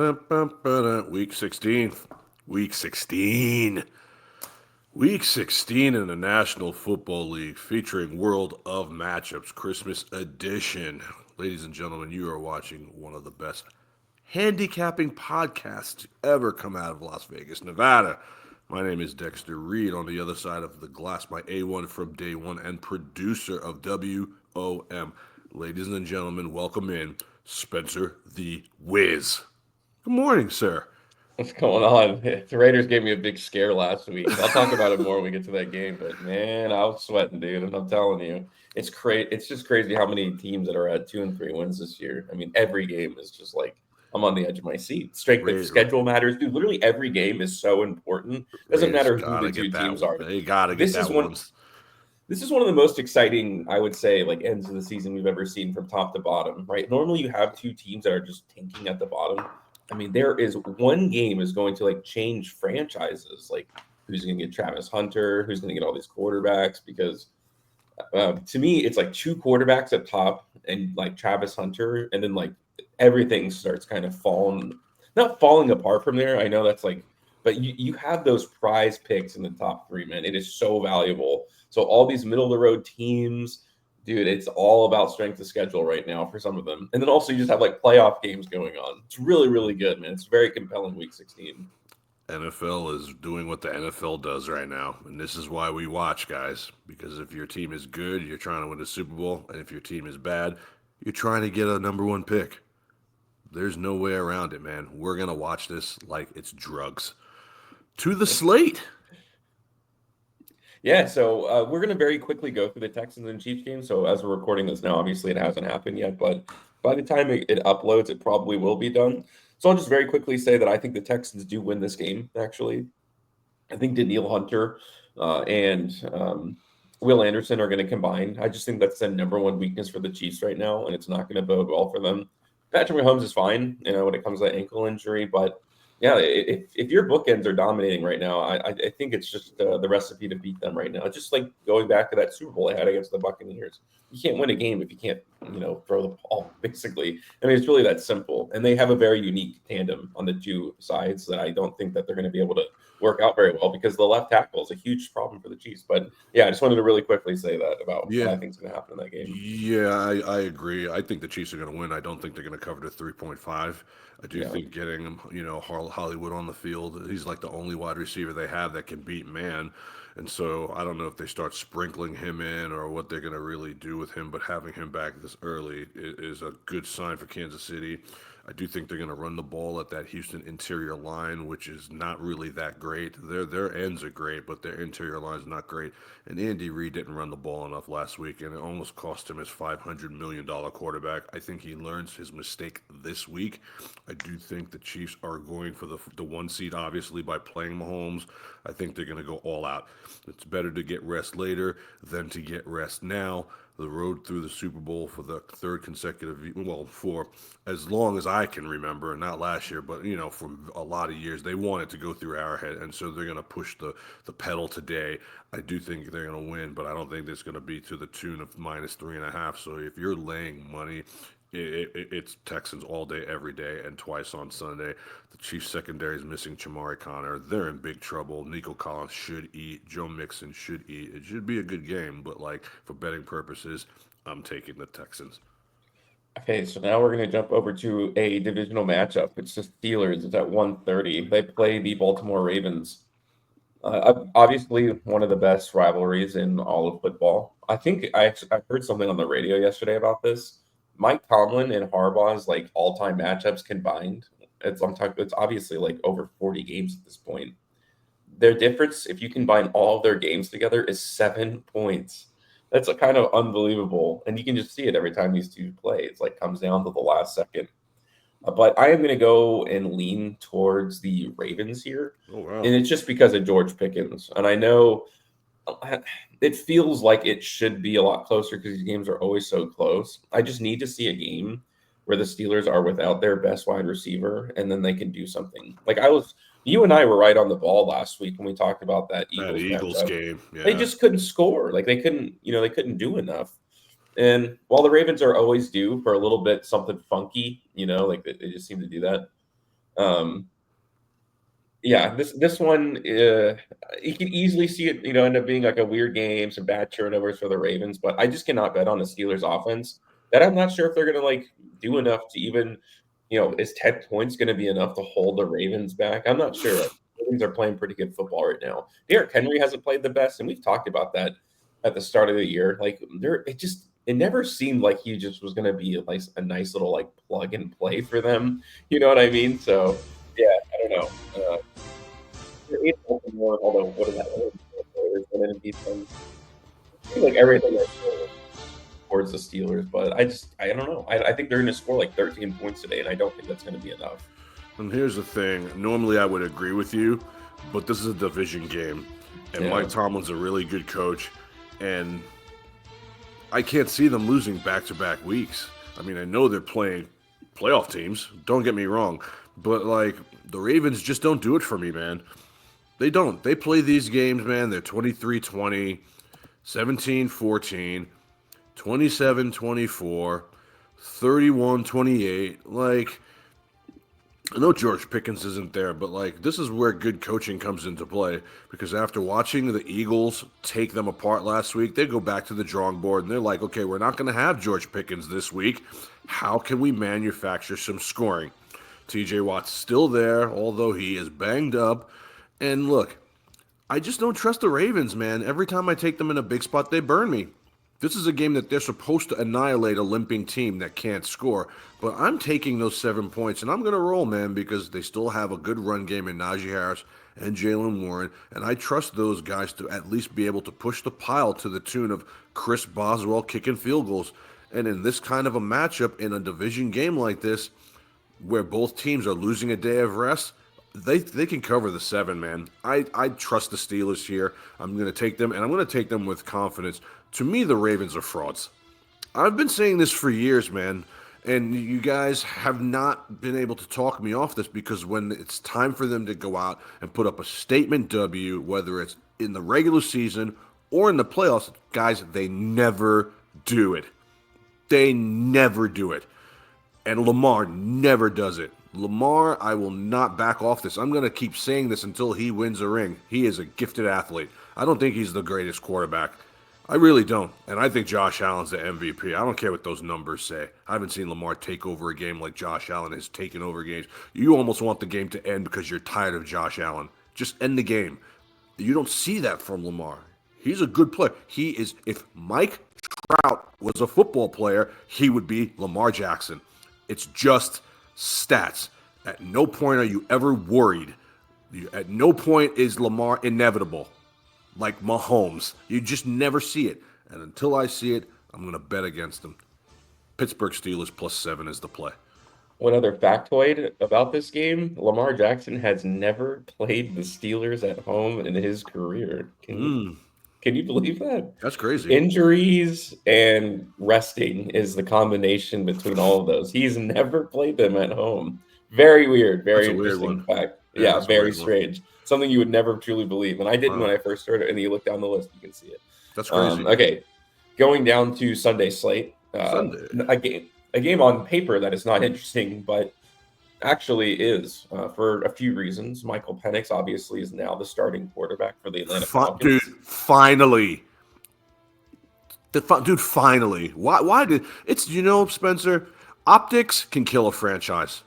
Week 16. Week 16. Week 16 in the National Football League featuring World of Matchups Christmas edition. Ladies and gentlemen, you are watching one of the best handicapping podcasts to ever come out of Las Vegas, Nevada. My name is Dexter Reed. On the other side of the glass, my A1 from day one and producer of WOM. Ladies and gentlemen, welcome in Spencer the Wiz. Good morning, sir. What's going on? The Raiders gave me a big scare last week. I'll talk about it more when we get to that game. But man, I was sweating, dude. And I'm telling you, it's crazy. It's just crazy how many teams that are at 2 and 3 wins this year. I mean, every game is just like I'm on the edge of my seat. Strength of schedule matters, dude. Literally every game is so important. Doesn't Raiders matter who gotta the get two that. teams are. They gotta get This is that one. once. This is one of the most exciting, I would say, like ends of the season we've ever seen from top to bottom. Right? Normally, you have two teams that are just tanking at the bottom. I mean, there is one game is going to like change franchises. Like, who's going to get Travis Hunter? Who's going to get all these quarterbacks? Because to me, it's like two quarterbacks at top and like Travis Hunter, and then like everything starts kind of falling, not falling apart from there. I know that's like, but you have those prize picks in the top three, man. It is so valuable. So all these middle of the road teams, dude, it's all about strength of schedule right now for some of them. And then also you just have like playoff games going on. It's really, really good, man. It's very compelling week 16. NFL is doing what the NFL does right now, and this is why we watch, guys. Because if your team is good, you're trying to win the Super Bowl, and if your team is bad, you're trying to get a number one pick. There's no way around it, man. We're gonna watch this like it's drugs. To the slate. Yeah, so we're going to very quickly go through the Texans and Chiefs game. So as we're recording this now, obviously it hasn't happened yet, but by the time it uploads, it probably will be done. So I'll just very quickly say that I think the Texans do win this game, actually. I think Daniil Hunter and Will Anderson are going to combine. I just think that's the number one weakness for the Chiefs right now, and it's not going to bode well for them. Patrick Mahomes is fine, when it comes to that ankle injury, but yeah, if your bookends are dominating right now, I think it's just the recipe to beat them right now. It's just like going back to that Super Bowl they had against the Buccaneers. You can't win a game if you can't, throw the ball, basically. I mean, it's really that simple. And they have a very unique tandem on the two sides that I don't think that they're going to be able to work out very well because the left tackle is a huge problem for the Chiefs. But yeah, I just wanted to really quickly say that about what Yeah, I think is going to happen in that game. yeah, I agree. I think the Chiefs are going to win. I don't think they're going to cover the 3.5. I do Yeah. think getting Hollywood on the field, he's like the only wide receiver they have that can beat man. And so I don't know if they start sprinkling him in or what they're going to really do with him, but having him back this early is a good sign for Kansas City. I do think they're going to run the ball at that Houston interior line, which is not really that great. Their ends are great, but their interior line is not great. And Andy Reid didn't run the ball enough last week, and it almost cost him his $500 million quarterback. I think he learns his mistake this week. I do think the Chiefs are going for the one seed, obviously, by playing Mahomes. I think they're going to go all out. It's better to get rest later than to get rest now. The road through the Super Bowl for the third consecutive, well, for as long as I can remember, not last year, but for a lot of years, they wanted to go through Arrowhead, and so they're going to push the pedal today. I do think they're going to win, but I don't think it's going to be to the tune of -3.5. So if you're laying money, it's Texans all day, every day, and twice on Sunday. The Chiefs secondary is missing Chamari Connor. They're in big trouble. Nico Collins should eat. Joe Mixon should eat. It should be a good game, but like for betting purposes, I'm taking the Texans. Okay, so now we're going to jump over to a divisional matchup. It's the Steelers. It's at 1:30. They play the Baltimore Ravens. Obviously, one of the best rivalries in all of football. I think I heard something on the radio yesterday about this. Mike Tomlin and Harbaugh's like all-time matchups combined. It's obviously like over 40 games at this point. Their difference, if you combine all of their games together, is 7 points. That's a kind of unbelievable, and you can just see it every time these two play. It's like comes down to the last second. But I am going to go and lean towards the Ravens here. Oh wow! And it's just because of George Pickens. And I know it feels like it should be a lot closer because these games are always so close. I just need to see a game where the Steelers are without their best wide receiver and then they can do something. You and I were right on the ball last week when we talked about that That Eagles Eagles matchup. game, They yeah. just couldn't score. Like they couldn't do enough. And while the Ravens are always due for a little bit something funky, like they just seem to do that. Um, yeah, this one, you can easily see it, end up being like a weird game, some bad turnovers for the Ravens, but I just cannot bet on the Steelers offense. That I'm not sure if they're gonna like do enough to even, is 10 points gonna be enough to hold the Ravens back? I'm not sure. Like, the Ravens are playing pretty good football right now. Derrick Henry hasn't played the best, and we've talked about that at the start of the year. Like it never seemed like he just was gonna be a nice little like plug and play for them. You know what I mean? So yeah, I don't know. They're able to more, although what is that? There's going to be some, I feel like everything is towards the Steelers, but I don't know. I think they're going to score like 13 points today, and I don't think that's going to be enough. And here's the thing. Normally, I would agree with you, but this is a division game, and Yeah. Mike Tomlin's a really good coach, and I can't see them losing back-to-back weeks. I mean, I know they're playing playoff teams. Don't get me wrong, but like the Ravens just don't do it for me, man. They don't. They play these games, man. They're 23-20, 17-14, 27-24, 31-28. Like, I know George Pickens isn't there, but like this is where good coaching comes into play because after watching the Eagles take them apart last week, they go back to the drawing board and they're like, okay, we're not going to have George Pickens this week. How can we manufacture some scoring? TJ Watt's still there, although he is banged up. And look, I just don't trust the Ravens, man. Every time I take them in a big spot, they burn me. This is a game that they're supposed to annihilate a limping team that can't score. But I'm taking those 7 points, and I'm going to roll, man, because they still have a good run game in Najee Harris and Jalen Warren. And I trust those guys to at least be able to push the pile to the tune of Chris Boswell kicking field goals. And in this kind of a matchup, in a division game like this, where both teams are losing a day of rest, they can cover the 7, man. I trust the Steelers here. I'm going to take them, and I'm going to take them with confidence. To me, the Ravens are frauds. I've been saying this for years, man, and you guys have not been able to talk me off this because when it's time for them to go out and put up a statement W, whether it's in the regular season or in the playoffs, guys, they never do it. They never do it. And Lamar never does it. Lamar, I will not back off this. I'm going to keep saying this until he wins a ring. He is a gifted athlete. I don't think he's the greatest quarterback. I really don't. And I think Josh Allen's the MVP. I don't care what those numbers say. I haven't seen Lamar take over a game like Josh Allen has taken over games. You almost want the game to end because you're tired of Josh Allen. Just end the game. You don't see that from Lamar. He's a good player. He is, if Mike Trout was a football player, he would be Lamar Jackson. It's just stats. At no point are you ever worried. At no point is Lamar inevitable, like Mahomes. You just never see it. And until I see it, I'm going to bet against them. Pittsburgh Steelers +7 is the play. One other factoid about this game, Lamar Jackson has never played the Steelers at home in his career. Can you believe that? That's crazy. Injuries and resting is the combination between all of those. He's never played them at home. Very weird, That's very a weird interesting one. fact. Yeah, Yeah, that's a very weird one. strange. Something you would never truly believe. And I didn't when Wow. I first heard it. And you look down the list, you can see it. That's crazy. Okay, going down to Sunday slate. Sunday. A game on paper that is not interesting, but actually is for a few reasons. Michael Penix obviously is now the starting quarterback for the Atlanta Dude, Falcons. finally. Dude, finally. Why did it's Spencer, optics can kill a franchise.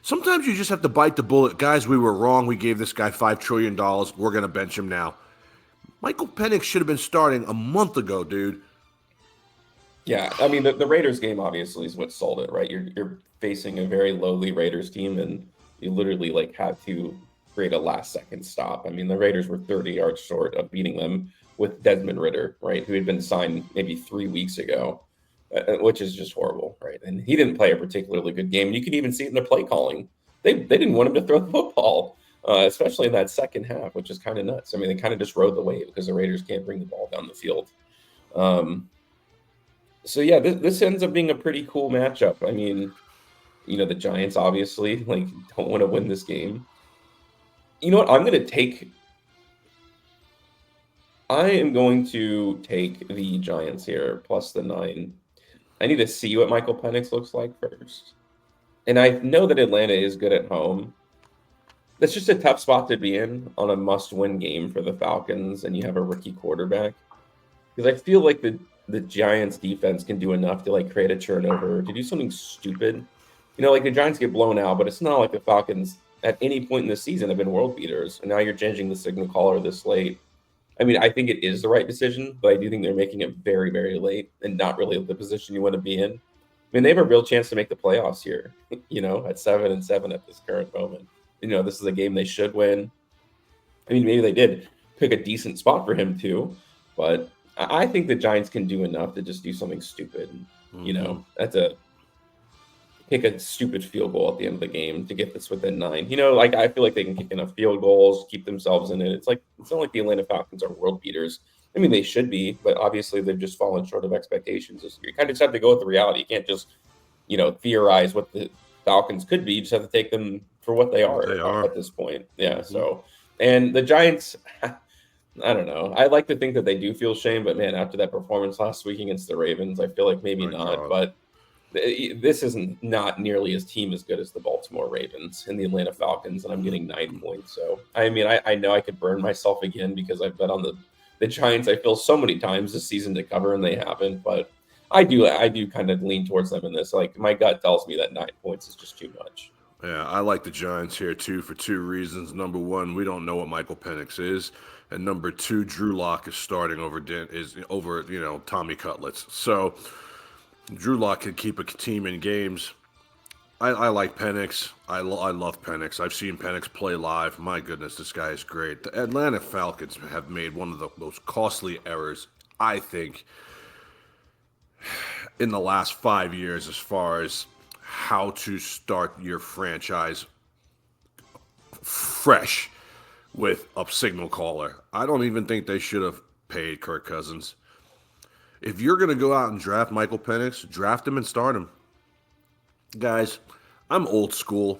Sometimes you just have to bite the bullet. Guys, we were wrong. We gave this guy $5 trillion. We're going to bench him now. Michael Penix should have been starting a month ago, dude. Yeah, I mean the Raiders game obviously is what sold it, right? You're facing a very lowly Raiders team, and you literally like had to create a last second stop. I mean the Raiders were 30 yards short of beating them with Desmond Ritter, right, who had been signed maybe 3 weeks ago, which is just horrible, right? And he didn't play a particularly good game. You can even see it in their play calling. They didn't want him to throw the football, especially in that second half, which is kind of nuts. I mean they kind of just rode the wave because the Raiders can't bring the ball down the field. Um, so yeah, this ends up being a pretty cool matchup. I mean, the Giants obviously like don't want to win this game. You know what? I am going to take the Giants here plus the 9. I need to see what Michael Penix looks like first. And I know that Atlanta is good at home. That's just a tough spot to be in on a must-win game for the Falcons, and you have a rookie quarterback. Because I feel like the Giants defense can do enough to like create a turnover, to do something stupid. Like the Giants get blown out, but it's not like the Falcons at any point in the season have been world beaters. And now you're changing the signal caller this late. I mean, I think it is the right decision, but I do think they're making it very, very late and not really the position you want to be in. I mean, they have a real chance to make the playoffs here, at 7-7 at this current moment. This is a game they should win. I mean, maybe they did pick a decent spot for him too, but I think the Giants can do enough to just do something stupid. Hmm. That's a kick a stupid field goal at the end of the game to get this within 9. Like I feel like they can kick enough field goals, keep themselves in it. It's not like the Atlanta Falcons are world beaters. I mean, they should be, but obviously they've just fallen short of expectations this year. You kind of just have to go with the reality. You can't just, theorize what the Falcons could be. You just have to take them for what they What are they are. at this point. Yeah. Hmm. So, and the Giants, I don't know. I like to think that they do feel shame, but man, after that performance last week against the Ravens, I feel like maybe My not. God. But this isn't not nearly as team as good as the Baltimore Ravens and the Atlanta Falcons, and I'm getting 9 points. So I mean, I know I could burn myself again because I've bet on the Giants. I feel so many times this season to cover, and they haven't. But I do kind of lean towards them in this. Like my gut tells me that 9 points is just too much. Yeah, I like the Giants here too for two reasons. Number one, we don't know what Michael Penix is, and number two, Drew Lock is starting over Tommy Cutlets. So Drew Lock can keep a team in games. I like Penix. I love Penix. I've seen Penix play live. My goodness, this guy is great. The Atlanta Falcons have made one of the most costly errors, I think, in the last 5 years as far as how to start your franchise fresh with a signal caller. I don't even think they should have paid Kirk Cousins. If you're going to go out and draft Michael Penix, draft him and start him. Guys, I'm old school.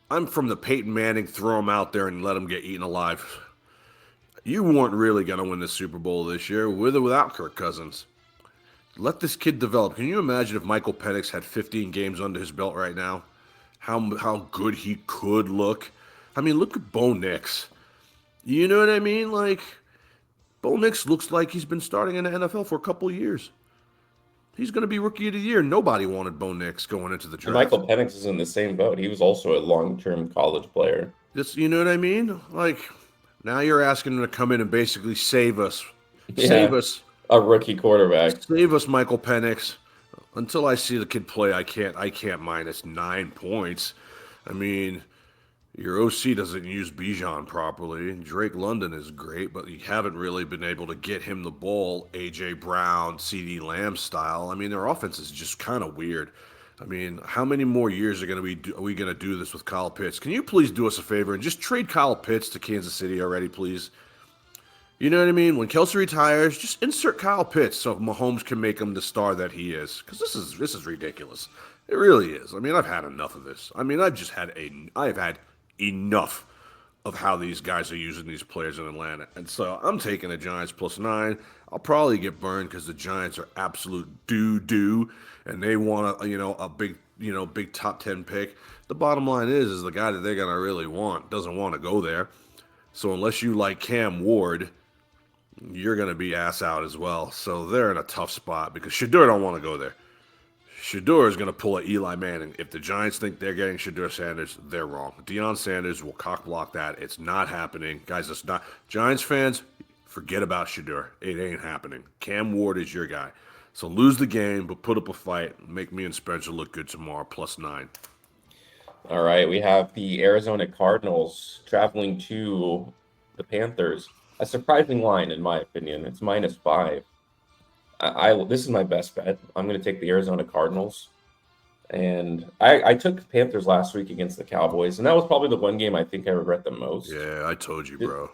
I'm from the Peyton Manning, throw him out there and let him get eaten alive. You weren't really going to win the Super Bowl this year with or without Kirk Cousins. Let this kid develop. Can you imagine if Michael Penix had 15 games under his belt right now? How good he could look. I mean, look at Bo Nix. You know what I mean? Like, Bo Nix looks like he's been starting in the NFL for a couple years. He's going to be rookie of the year. Nobody wanted Bo Nix going into the And draft. Michael Penix is in the same boat. He was also a long-term college player. You know what I mean? Like, now you're asking him to come in and basically save us. Save Yeah, us. a rookie quarterback. Save us, Michael Penix. Until I see the kid play, I can't minus 9 points. I mean, your OC doesn't use Bijan properly. Drake London is great, but you haven't really been able to get him the ball AJ Brown, CD Lamb style. I mean, their offense is just kind of weird. I mean, how many more years are we going to do this with Kyle Pitts? Can you please do us a favor and just trade Kyle Pitts to Kansas City already, please? You know what I mean? When Kelsey retires, just insert Kyle Pitts so Mahomes can make him the star that he is. Because this is ridiculous. It really is. I mean, I've had enough of this. I mean, I've had enough of how these guys are using these players in Atlanta. And so I'm taking the Giants +9. I'll probably get burned because the Giants are absolute doo-doo, and they want a big top 10 pick. The bottom line is the guy that they're gonna really want doesn't want to go there. So unless you like Cam Ward, you're going to be ass out as well. So they're in a tough spot because Shador don't want to go there. Shador is going to pull a Eli Manning. If the Giants think they're getting Shador Sanders, they're wrong. Deion Sanders will cock block that. It's not happening. Guys, it's not. Giants fans, forget about Shador. It ain't happening. Cam Ward is your guy. So lose the game, but put up a fight. Make me and Spencer look good tomorrow, +9. All right, we have the Arizona Cardinals traveling to the Panthers. A surprising line, in my opinion. It's -5. This is my best bet. I'm going to take the Arizona Cardinals, and I took Panthers last week against the Cowboys, and that was probably the one game I think I regret the most. Yeah, I told you, bro.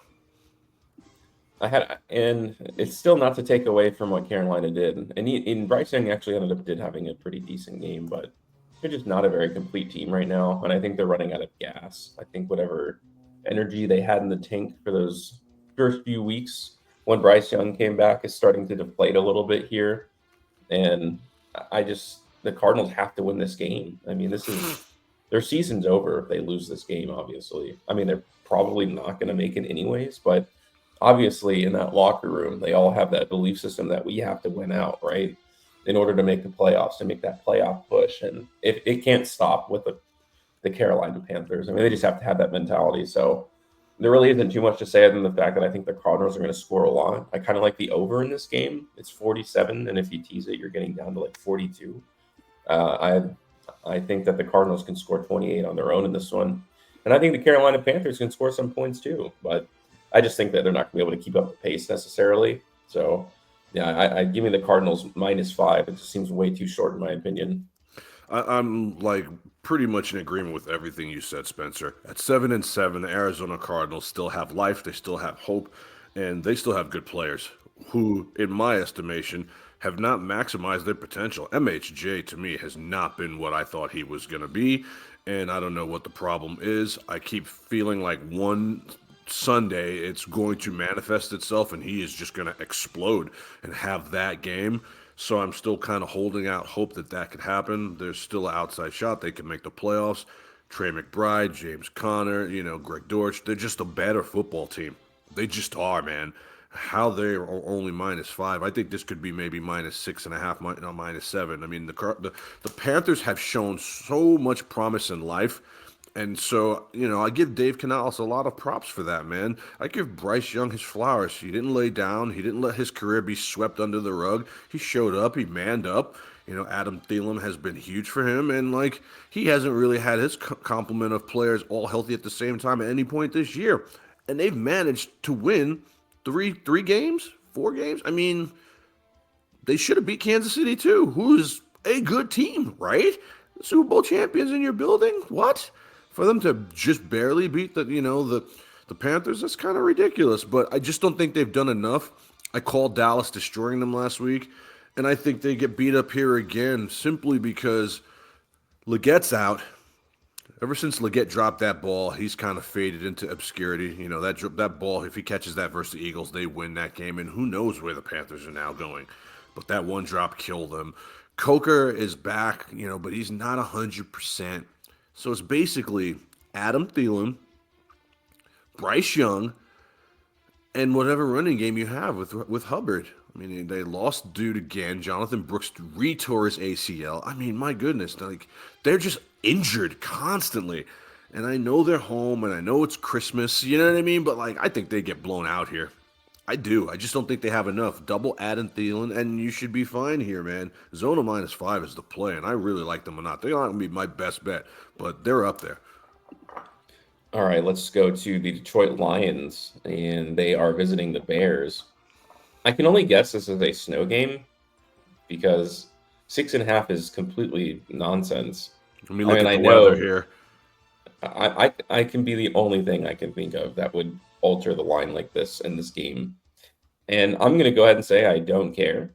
And it's still not to take away from what Carolina did, and Bryce Young actually did having a pretty decent game, but they're just not a very complete team right now, and I think they're running out of gas. I think whatever energy they had in the tank for those first few weeks when Bryce Young came back is starting to deflate a little bit here, and the Cardinals have to win this game. I mean, this is their season's over if they lose this game, obviously. I mean, they're probably not going to make it anyways, but obviously in that locker room, they all have that belief system that we have to win out, right? In order to make the playoffs, to make that playoff push. And if it can't stop with the Carolina Panthers. I mean, they just have to have that mentality. So there really isn't too much to say other than the fact that I think the Cardinals are going to score a lot. I kind of like the over in this game. It's 47, and if you tease it, you're getting down to like 42. I think that the Cardinals can score 28 on their own in this one, and I think the Carolina Panthers can score some points too. But I just think that they're not going to be able to keep up the pace necessarily. So yeah, I give me the Cardinals -5. It just seems way too short in my opinion. I'm like pretty much in agreement with everything you said, Spencer. At 7-7, the Arizona Cardinals still have life, they still have hope, and they still have good players who, in my estimation, have not maximized their potential. MHJ to me has not been what I thought he was going to be, and I don't know what the problem is. I keep feeling like one Sunday it's going to manifest itself and he is just going to explode and have that game. So I'm still kind of holding out hope that that could happen. There's still an outside shot they can make the playoffs. Trey McBride, James Conner, Greg Dortch, they're just a better football team. They just are, man. How they are only -5. I think this could be maybe -6.5, -7. I mean, the Panthers have shown so much promise in life. And so, I give Dave Canales a lot of props for that, man. I give Bryce Young his flowers. He didn't lay down. He didn't let his career be swept under the rug. He showed up. He manned up. Adam Thielen has been huge for him. And, he hasn't really had his complement of players all healthy at the same time at any point this year. And they've managed to win three games, 4 games. I mean, they should have beat Kansas City too, who's a good team, right? Super Bowl champions in your building? What? For them to just barely beat the Panthers, that's kind of ridiculous. But I just don't think they've done enough. I called Dallas destroying them last week, and I think they get beat up here again simply because Legette's out. Ever since Legette dropped that ball, he's kind of faded into obscurity. That ball, if he catches that versus the Eagles, they win that game, and who knows where the Panthers are now going. But that one drop killed them. Coker is back, but he's not 100%. So it's basically Adam Thielen, Bryce Young, and whatever running game you have with Hubbard. I mean, they lost dude again. Jonathan Brooks retore his ACL. I mean, my goodness, they're just injured constantly. And I know they're home, and I know it's Christmas, you know what I mean? But, I think they get blown out here. I do. I just don't think they have enough. Double Adam Thielen, and you should be fine here, man. Zona -5 is the play, and I really like them or not. They're not going to be my best bet, but they're up there. All right, let's go to the Detroit Lions, and they are visiting the Bears. I can only guess this is a snow game because 6.5 is completely nonsense. Let me look at the weather here. I can be the only thing I can think of that would alter the line like this in this game. And I'm going to go ahead and say I don't care.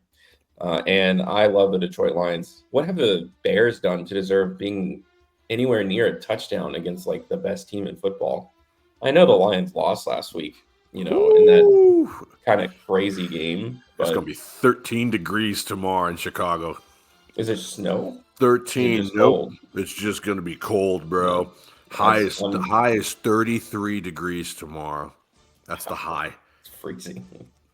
And I love the Detroit Lions. What have the Bears done to deserve being anywhere near a touchdown against the best team in football? I know the Lions lost last week, in that kind of crazy game. It's going to be 13 degrees tomorrow in Chicago. Is it snow? 13. Nope. It's just going to be cold, bro. The high is 33 degrees tomorrow. That's the high. It's freezing.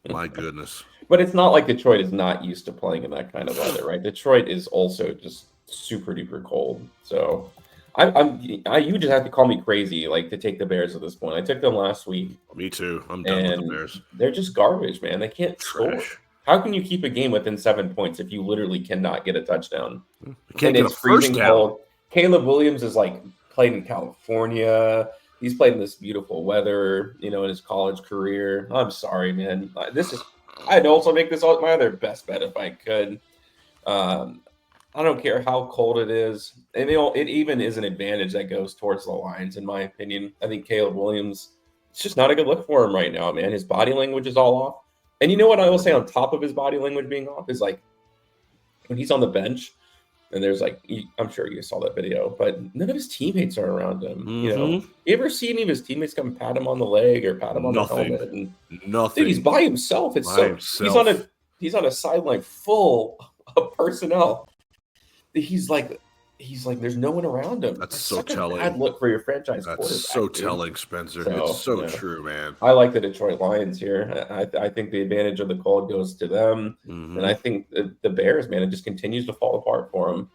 My goodness. But it's not like Detroit is not used to playing in that kind of weather, right? Detroit is also just super duper cold. So you just have to call me crazy, to take the Bears at this point. I took them last week. Me too. I'm done with the Bears. They're just garbage, man. They can't score. How can you keep a game within 7 points if you literally cannot get a touchdown? You can't get a first down. Cold. Caleb Williams is playing in California. He's played in this beautiful weather, in his college career. I'm sorry, man. I'd also make this my other best bet if I could. I don't care how cold it is. And it even is an advantage that goes towards the Lions, in my opinion. I think Caleb Williams, it's just not a good look for him right now, man. His body language is all off. And you know what I will say on top of his body language being off is when he's on the bench and there's I'm sure you saw that video, but none of his teammates are around him. Mm-hmm. You ever see any of his teammates come pat him on the leg or pat him on the helmet? And, Nothing. Dude, he's by himself. He's on a sideline full of personnel. He's he's like, there's no one around him. That's That's so such a bad telling. look for your franchise That's so quarterback, dude. telling, Spencer. It's So so yeah, true, man. I like the Detroit Lions here. I think the advantage of the cold goes to them, and I Hmm. think the Bears, man, it just continues to fall apart for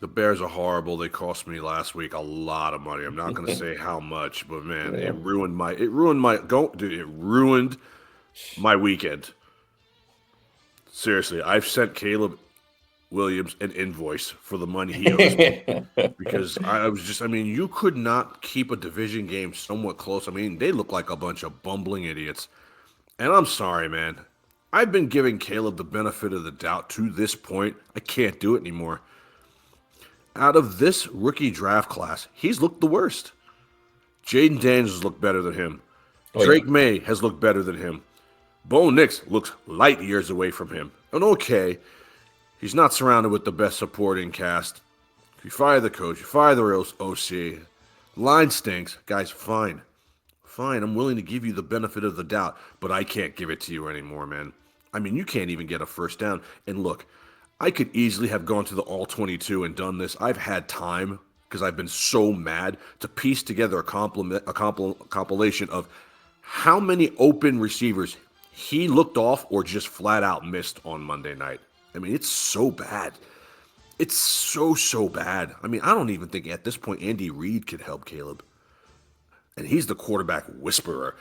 The Bears are horrible. They cost me last week a lot of money. I'm not going to them. say how much, but man, Yeah. it ruined my weekend. Seriously, I've sent Caleb Williams an invoice for the money he owes me because I was just, I mean, you could not keep a division game somewhat close. I mean, they look like a bunch of bumbling idiots. And I'm sorry, man. I've been giving Caleb the benefit of the doubt to this point. I can't do it anymore. Out of this rookie draft class, he's looked the worst. Jaden Daniels has looked better than him. Oh yeah. Drake May has looked better than him. Bo Nix looks light years away from him. And okay, he's not surrounded with the best supporting cast. If you fire the coach, you fire the OC. Line stinks. Guys, fine. Fine, I'm willing to give you the benefit of the doubt, but I can't give it to you anymore, man. I mean, you can't even get a first down. And look, I could easily have gone to the all 22 and done this. I've had time because I've been so mad to piece together compilation of how many open receivers he looked off or just flat out missed on Monday night. I mean, it's so bad. It's so bad. I mean, I don't even think at this point Andy Reid could help Caleb. And he's the quarterback whisperer.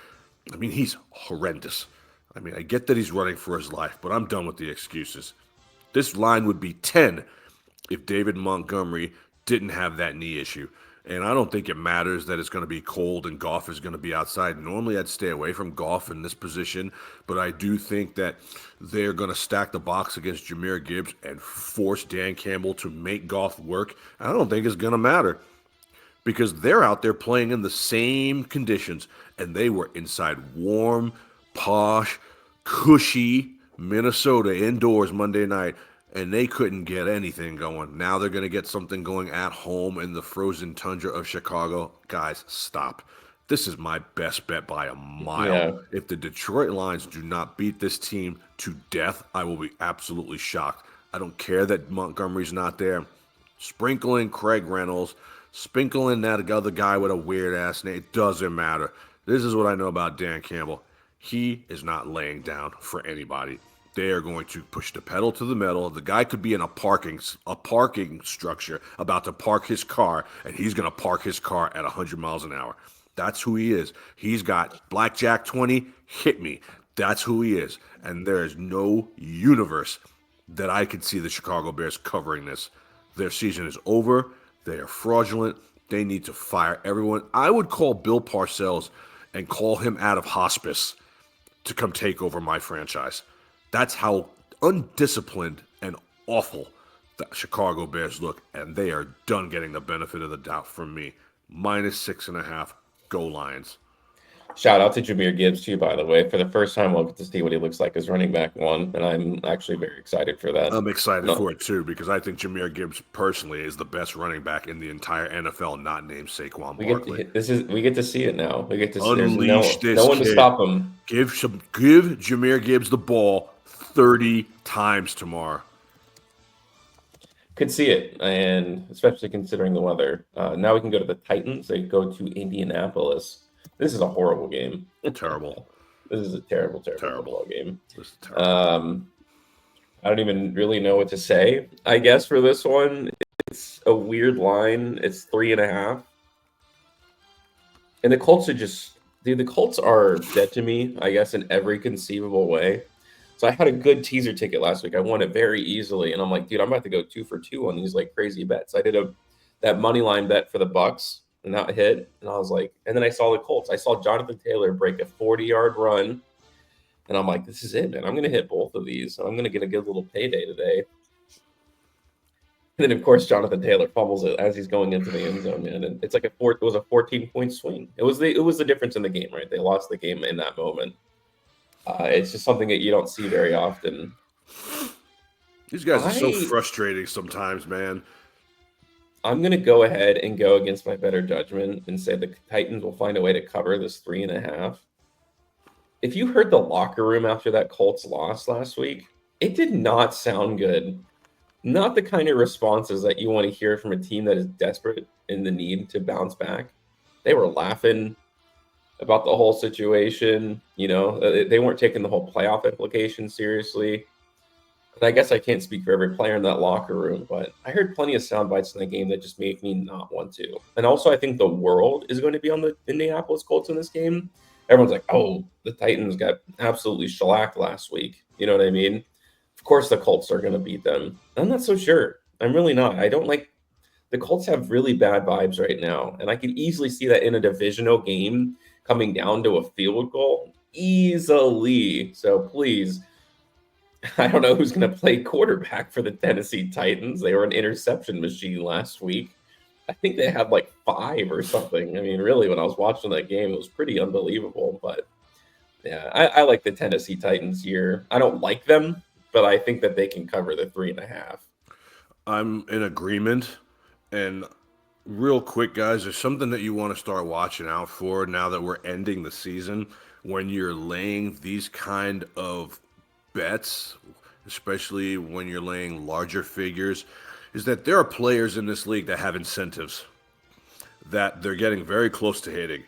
I mean, he's horrendous. I mean, I get that he's running for his life, but I'm done with the excuses. This line would be 10 if David Montgomery didn't have that knee issue. And I don't think it matters that it's going to be cold and Goff is going to be outside. Normally, I'd stay away from Goff in this position, but I do think that they're going to stack the box against Jahmyr Gibbs and force Dan Campbell to make Goff work. I don't think it's going to matter because they're out there playing in the same conditions and they were inside warm, posh, cushy Minnesota indoors Monday night and they couldn't get anything going. Now they're going to get something going at home in the frozen tundra of Chicago. Guys, stop. This is my best bet by a mile. Yeah. If the Detroit Lions do not beat this team to death, I will be absolutely shocked. I don't care that Montgomery's not there. Sprinkle in Craig Reynolds, sprinkle in that other guy with a weird ass name. It doesn't matter. This is what I know about Dan Campbell. He is not laying down for anybody. They are going to push the pedal to the metal. The guy could be in a parking structure about to park his car, and he's going to park his car at 100 miles an hour. That's who he is. He's got Blackjack 20, hit me. That's who he is. And there is no universe that I could see the Chicago Bears covering this. Their season is over. They are fraudulent. They need to fire everyone. I would call Bill Parcells and call him out of hospice to come take over my franchise. That's how undisciplined and awful the Chicago Bears look, and they are done getting the benefit of the doubt from me. -6.5. Go Lions. Shout out to Jahmyr Gibbs too, by the way. For the first time, we'll get to see what he looks like as running back one, and I'm actually very excited for that. I'm excited No, for it too because I think Jahmyr Gibbs personally is the best running back in the entire NFL, not named Saquon Barkley. we get to see it now. We get to see there's Unleash no this one to kid. stop him. Give Jahmyr Gibbs the ball 30 times tomorrow. Could see it, and especially considering the weather. Now we can go to the Titans. They go to Indianapolis. This is a horrible game. Terrible. This is a terrible Terrible. football game. This is terrible. I don't even really know what to say. I guess for this one, it's a weird line. It's 3.5, and the Colts are just, dude. The Colts are dead to me. I guess in every conceivable way. So I had a good teaser ticket last week. I won it very easily, and I'm like, dude, I'm about to go 2 for 2 on these like crazy bets. I did that money line bet for the Bucks, and that hit. And I was like, and then I saw the Colts. I saw Jonathan Taylor break a 40-yard run, and I'm like, this is it, man. I'm gonna hit both of these. I'm gonna get a good little payday today. And then of course Jonathan Taylor fumbles it as he's going into the end zone, man. And it's like it was a 14-point swing. It was the difference in the game, right? They lost the game in that moment. It's just something that you don't see very often. These guys are so frustrating sometimes, man. I'm going to go ahead and go against my better judgment and say the Titans will find a way to cover this 3.5. If you heard the locker room after that Colts loss last week, it did not sound good. not the kind of responses that you want to hear from a team that is desperate in the need to bounce back. They were laughing about the whole situation. They weren't taking the whole playoff implication seriously. And I guess I can't speak for every player in that locker room, but I heard plenty of sound bites in that game that just make me not want to. And also, I think the world is going to be on the Indianapolis Colts in this game. Everyone's like, oh, the Titans got absolutely shellacked last week. You know what I mean? Of course, the Colts are going to beat them. I'm not so sure. I'm really not. I don't like the Colts have really bad vibes right now. And I could easily see that in a divisional game coming down to a field goal easily. So please, I don't know who's going to play quarterback for the Tennessee Titans. They were an interception machine last week. I think they had like 5 or something. I mean, really, when I was watching that game, it was pretty unbelievable. But yeah, I like the Tennessee Titans here. I don't like them, but I think that they can cover the 3.5. I'm in agreement. And real quick, guys, there's something that you want to start watching out for now that we're ending the season when you're laying these kind of bets, especially when you're laying larger figures, is that there are players in this league that have incentives that they're getting very close to hitting.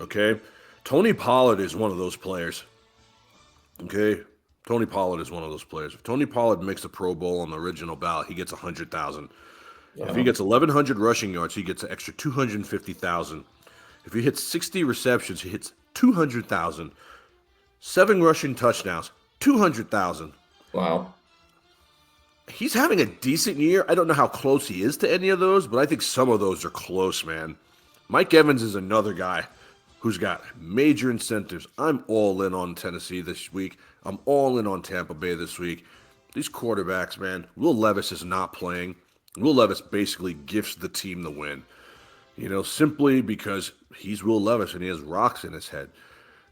Okay? Tony Pollard is one of those players. Okay? Tony Pollard is one of those players. If Tony Pollard makes the Pro Bowl on the original ballot, he gets 100,000. If he Yeah. gets 1,100 rushing yards, he gets an extra 250,000. If he hits 60 receptions, he hits 200,000. 7 rushing touchdowns, 200,000. Wow. He's having a decent year. I don't know how close he is to any of those, but I think some of those are close, man. Mike Evans is another guy who's got major incentives. I'm all in on Tennessee this week. I'm all in on Tampa Bay this week. These quarterbacks, man. Will Levis is not playing. Will Levis basically gifts the team the win. Simply because he's Will Levis and he has rocks in his head.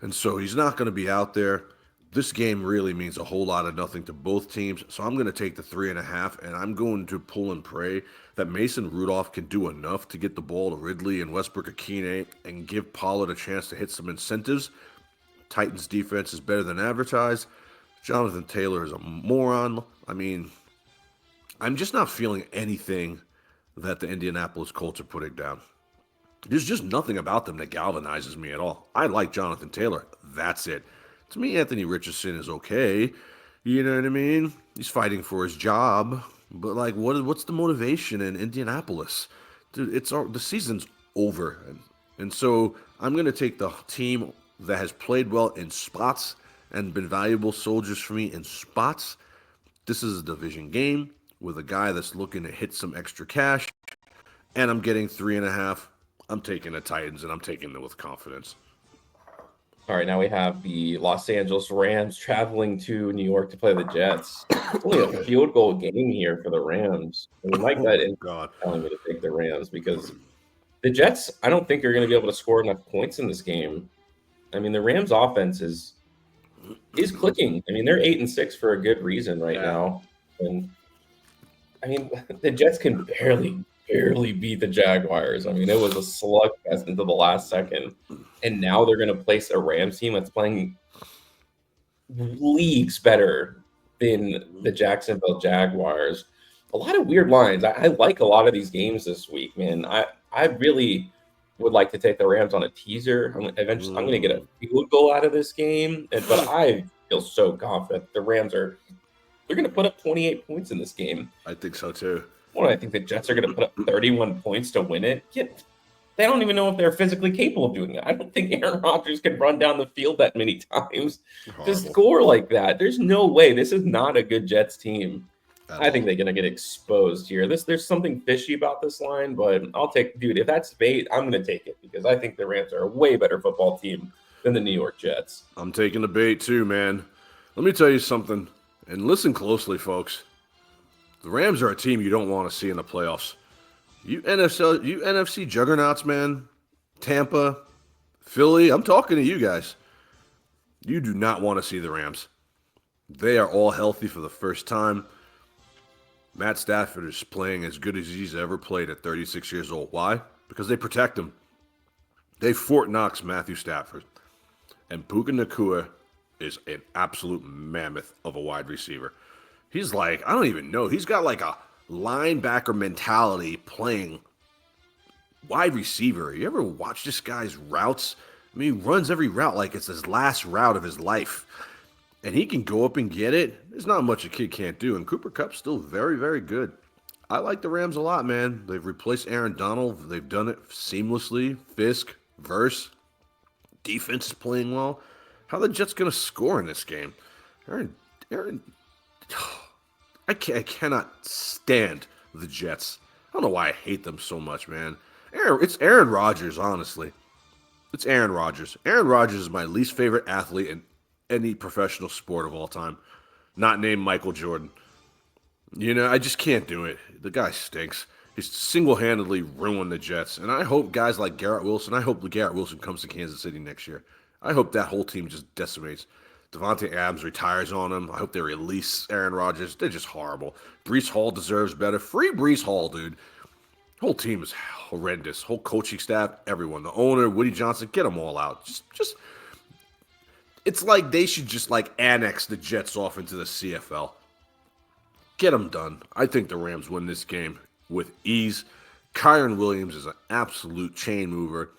And so he's not going to be out there. This game really means a whole lot of nothing to both teams. So I'm going to take the 3.5, and I'm going to pull and pray that Mason Rudolph can do enough to get the ball to Ridley and Westbrook Akine and give Pollard a chance to hit some incentives. Titans defense is better than advertised. Jonathan Taylor is a moron. I mean, I'm just not feeling anything that the Indianapolis Colts are putting down. There's just nothing about them that galvanizes me at all. I like Jonathan Taylor. That's it. To me, Anthony Richardson is okay. You know what I mean? He's fighting for his job. But, like, what's the motivation in Indianapolis? Dude, the season's over. And so I'm going to take the team that has played well in spots and been valuable soldiers for me in spots. This is a division game with a guy that's looking to hit some extra cash. And I'm getting 3.5. I'm taking the Titans, and I'm taking them with confidence. All right, now we have the Los Angeles Rams traveling to New York to play the Jets. It's only a field goal game here for the Rams. I mean, my Oh gut my is God. telling me to take the Rams because the Jets, I don't think are going to be able to score enough points in this game. I mean, the Rams offense is clicking. I mean, they're 8-6 for a good reason right Yeah. now. And I mean, the Jets can barely beat the Jaguars. I mean, it was a slugfest until the last second. And now they're going to place a Rams team that's playing leagues better than the Jacksonville Jaguars. A lot of weird lines. I like a lot of these games this week, man. I really would like to take the Rams on a teaser. I'm going to get a field goal out of this game, but I feel so confident the Rams they're going to put up 28 points in this game. I think so too. Well, I think the Jets are going to put up 31 points to win it. They don't even know if they're physically capable of doing it. I don't think Aaron Rodgers can run down the field that many times to Horrible. score like that. There's no way. This is not a good Jets team. I think All. they're going to get exposed here. There's something fishy about this line, but I'll take, dude, if that's bait, I'm going to take it because I think the Rams are a way better football team than the New York Jets. I'm taking the bait too, man. Let me tell you something, and listen closely, folks. The Rams are a team you don't want to see in the playoffs. You NFC juggernauts, man. Tampa, Philly, I'm talking to you guys. You do not want to see the Rams. They are all healthy for the first time. Matt Stafford is playing as good as he's ever played at 36 years old. Why? Because they protect him. They Fort Knox Matthew Stafford. And Puka Nakua is an absolute mammoth of a wide receiver. He's like, I don't even know. He's got like a linebacker mentality playing wide receiver. You ever watch this guy's routes? I mean, he runs every route like it's his last route of his life. And he can go up and get it. There's not much a kid can't do. And Cooper Cup's still very, very good. I like the Rams a lot, man. They've replaced Aaron Donald. They've done it seamlessly. Fisk, Verse, defense is playing well. How are the Jets going to score in this game? Aaron, I cannot stand the Jets. I don't know why I hate them so much, man. It's Aaron Rodgers, honestly. It's Aaron Rodgers. Aaron Rodgers is my least favorite athlete in any professional sport of all time, not named Michael Jordan. You know, I just can't do it. The guy stinks. He's single-handedly ruined the Jets. And I hope guys like Garrett Wilson, I hope Garrett Wilson comes to Kansas City next year. I hope that whole team just decimates. Devontae Adams retires on him. I hope they release Aaron Rodgers. They're just horrible. Brees Hall deserves better. Free Brees Hall, dude. Whole team is horrendous. Whole coaching staff, everyone. The owner, Woody Johnson, get them all out. Just it's like they should just like annex the Jets off into the CFL. Get them done. I think the Rams win this game with ease. Kyron Williams is an absolute chain mover.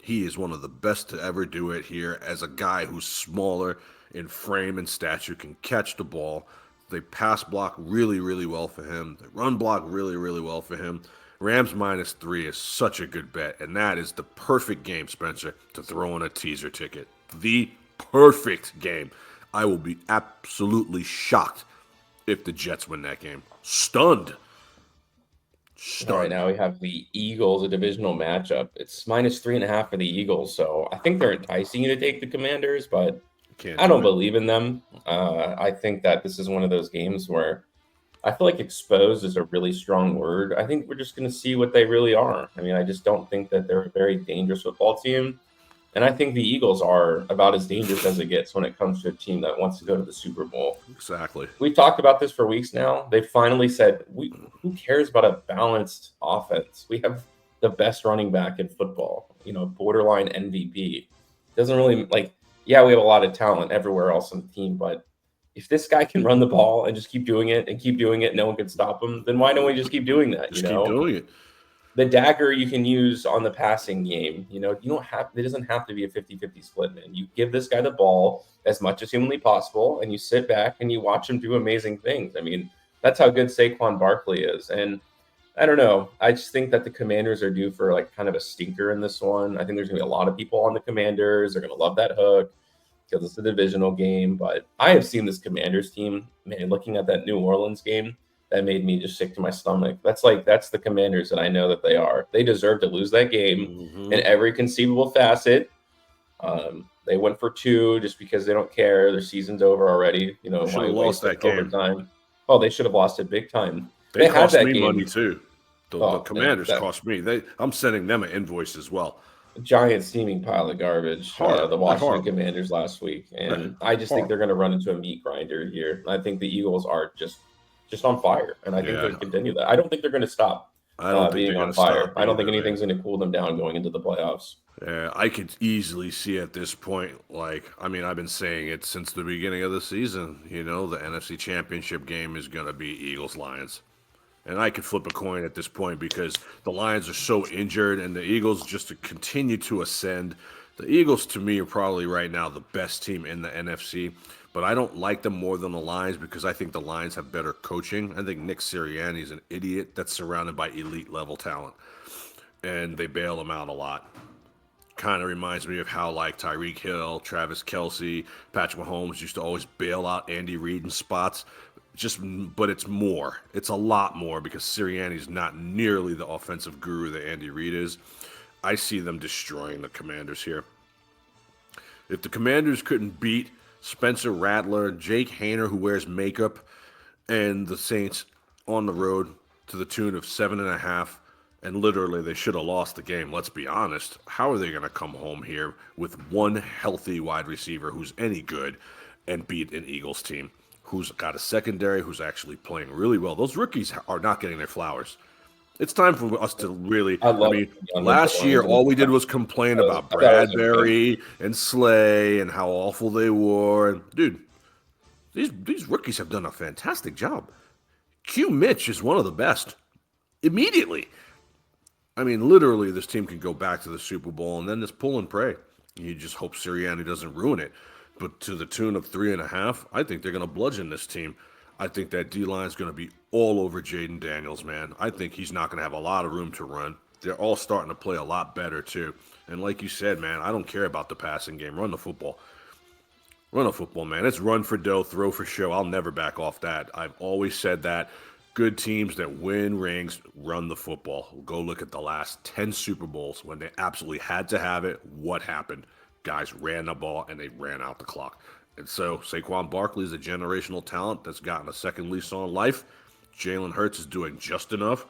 He is one of the best to ever do it here as a guy who's smaller in frame and stature, can catch the ball. They pass block really, really well for him. They run block really, really well for him. Rams -3 is such a good bet, and that is the perfect game, Spencer, to throw in a teaser ticket. The perfect game. I will be absolutely shocked if the Jets win that game. Stunned. All right, now we have the Eagles, a divisional matchup. It's -3.5 for the Eagles, so I think they're enticing you to take the Commanders, but I don't believe in them. I think that this is one of those games where I feel like exposed is a really strong word. I think we're just going to see what they really are. I mean, I just don't think that they're a very dangerous football team. And I think the Eagles are about as dangerous as it gets when it comes to a team that wants to go to the Super Bowl. Exactly. We've talked about this for weeks now. They finally said, who cares about a balanced offense? We have the best running back in football, borderline MVP. Doesn't really yeah, we have a lot of talent everywhere else on the team, but if this guy can run the ball and just keep doing it and keep doing it, no one can stop him, then why don't we just keep doing that? Just keep doing it. The dagger you can use on the passing game. You don't have, it doesn't have to be a 50-50 split, man. You give this guy the ball as much as humanly possible, and you sit back and you watch him do amazing things. I mean, that's how good Saquon Barkley is. And I don't know. I just think that the Commanders are due for kind of a stinker in this one. I think there's going to be a lot of people on the Commanders. They're going to love that hook because it's a divisional game. But I have seen this Commanders team, man, looking at that New Orleans game, that made me just sick to my stomach. That's the Commanders that I know that they are. They deserve to lose that game in every conceivable facet. They went for 2 just because they don't care. Their season's over already. Should have lost that game. Overtime. Oh, they should have lost it big time. They cost me money too. The Commanders cost me. I'm sending them an invoice as well. Giant steaming pile of garbage. The Washington Commanders last week, and I just think they're going to run into a meat grinder here. I think the Eagles are just on fire, and I think they'll continue that. I don't think they're going to stop being on fire. I don't think anything's going to cool them down going into the playoffs. Yeah, I could easily see at this point, I've been saying it since the beginning of the season, the NFC Championship game is going to be Eagles-Lions. And I could flip a coin at this point because the Lions are so injured and the Eagles just to continue to ascend. The Eagles, to me, are probably right now the best team in the NFC. But I don't like them more than the Lions because I think the Lions have better coaching. I think Nick Sirianni is an idiot that's surrounded by elite-level talent. And they bail him out a lot. Kind of reminds me of how Tyreek Hill, Travis Kelce, Patrick Mahomes used to always bail out Andy Reid in spots. But it's more. It's a lot more because Sirianni's not nearly the offensive guru that Andy Reid is. I see them destroying the Commanders here. If the Commanders couldn't beat Spencer Rattler, Jake Haener, who wears makeup, and the Saints on the road to the tune of 7.5, and literally they should have lost the game, let's be honest. How are they going to come home here with one healthy wide receiver who's any good and beat an Eagles team who's got a secondary who's actually playing really well? Those rookies are not getting their flowers. It's time for us to really. Last year, all we did was complain about Bradbury and Slay and how awful they were. Dude, These rookies have done a fantastic job. Q Mitch is one of the best. Immediately. I mean, literally, this team can go back to the Super Bowl and then just pull and pray. You just hope Sirianni doesn't ruin it. But to the tune of 3.5, I think they're going to bludgeon this team. I think that D line is going to be all over Jaden Daniels, man. I think he's not going to have a lot of room to run. They're all starting to play a lot better, too. And like you said, man, I don't care about the passing game. Run the football. Run a football, man. It's run for dough, throw for show. I'll never back off that. I've always said that. Good teams that win rings run the football. Go look at the last 10 Super Bowls when they absolutely had to have it. What happened? Guys ran the ball and they ran out the clock. And so Saquon Barkley is a generational talent that's gotten a second lease on life. Jalen Hurts is doing just enough.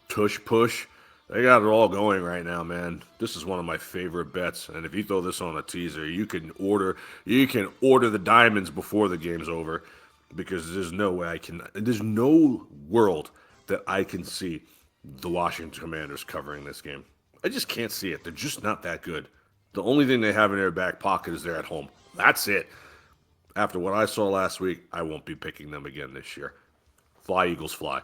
Tush push. They got it all going right now, man. This is one of my favorite bets. And if you throw this on a teaser, you can order the diamonds before the game's over, because there's no way there's no world that I can see the Washington Commanders covering this game. I just can't see it. They're just not that good. The only thing they have in their back pocket is they're at home. That's it. After what I saw last week, I won't be picking them again this year. Fly, Eagles, fly.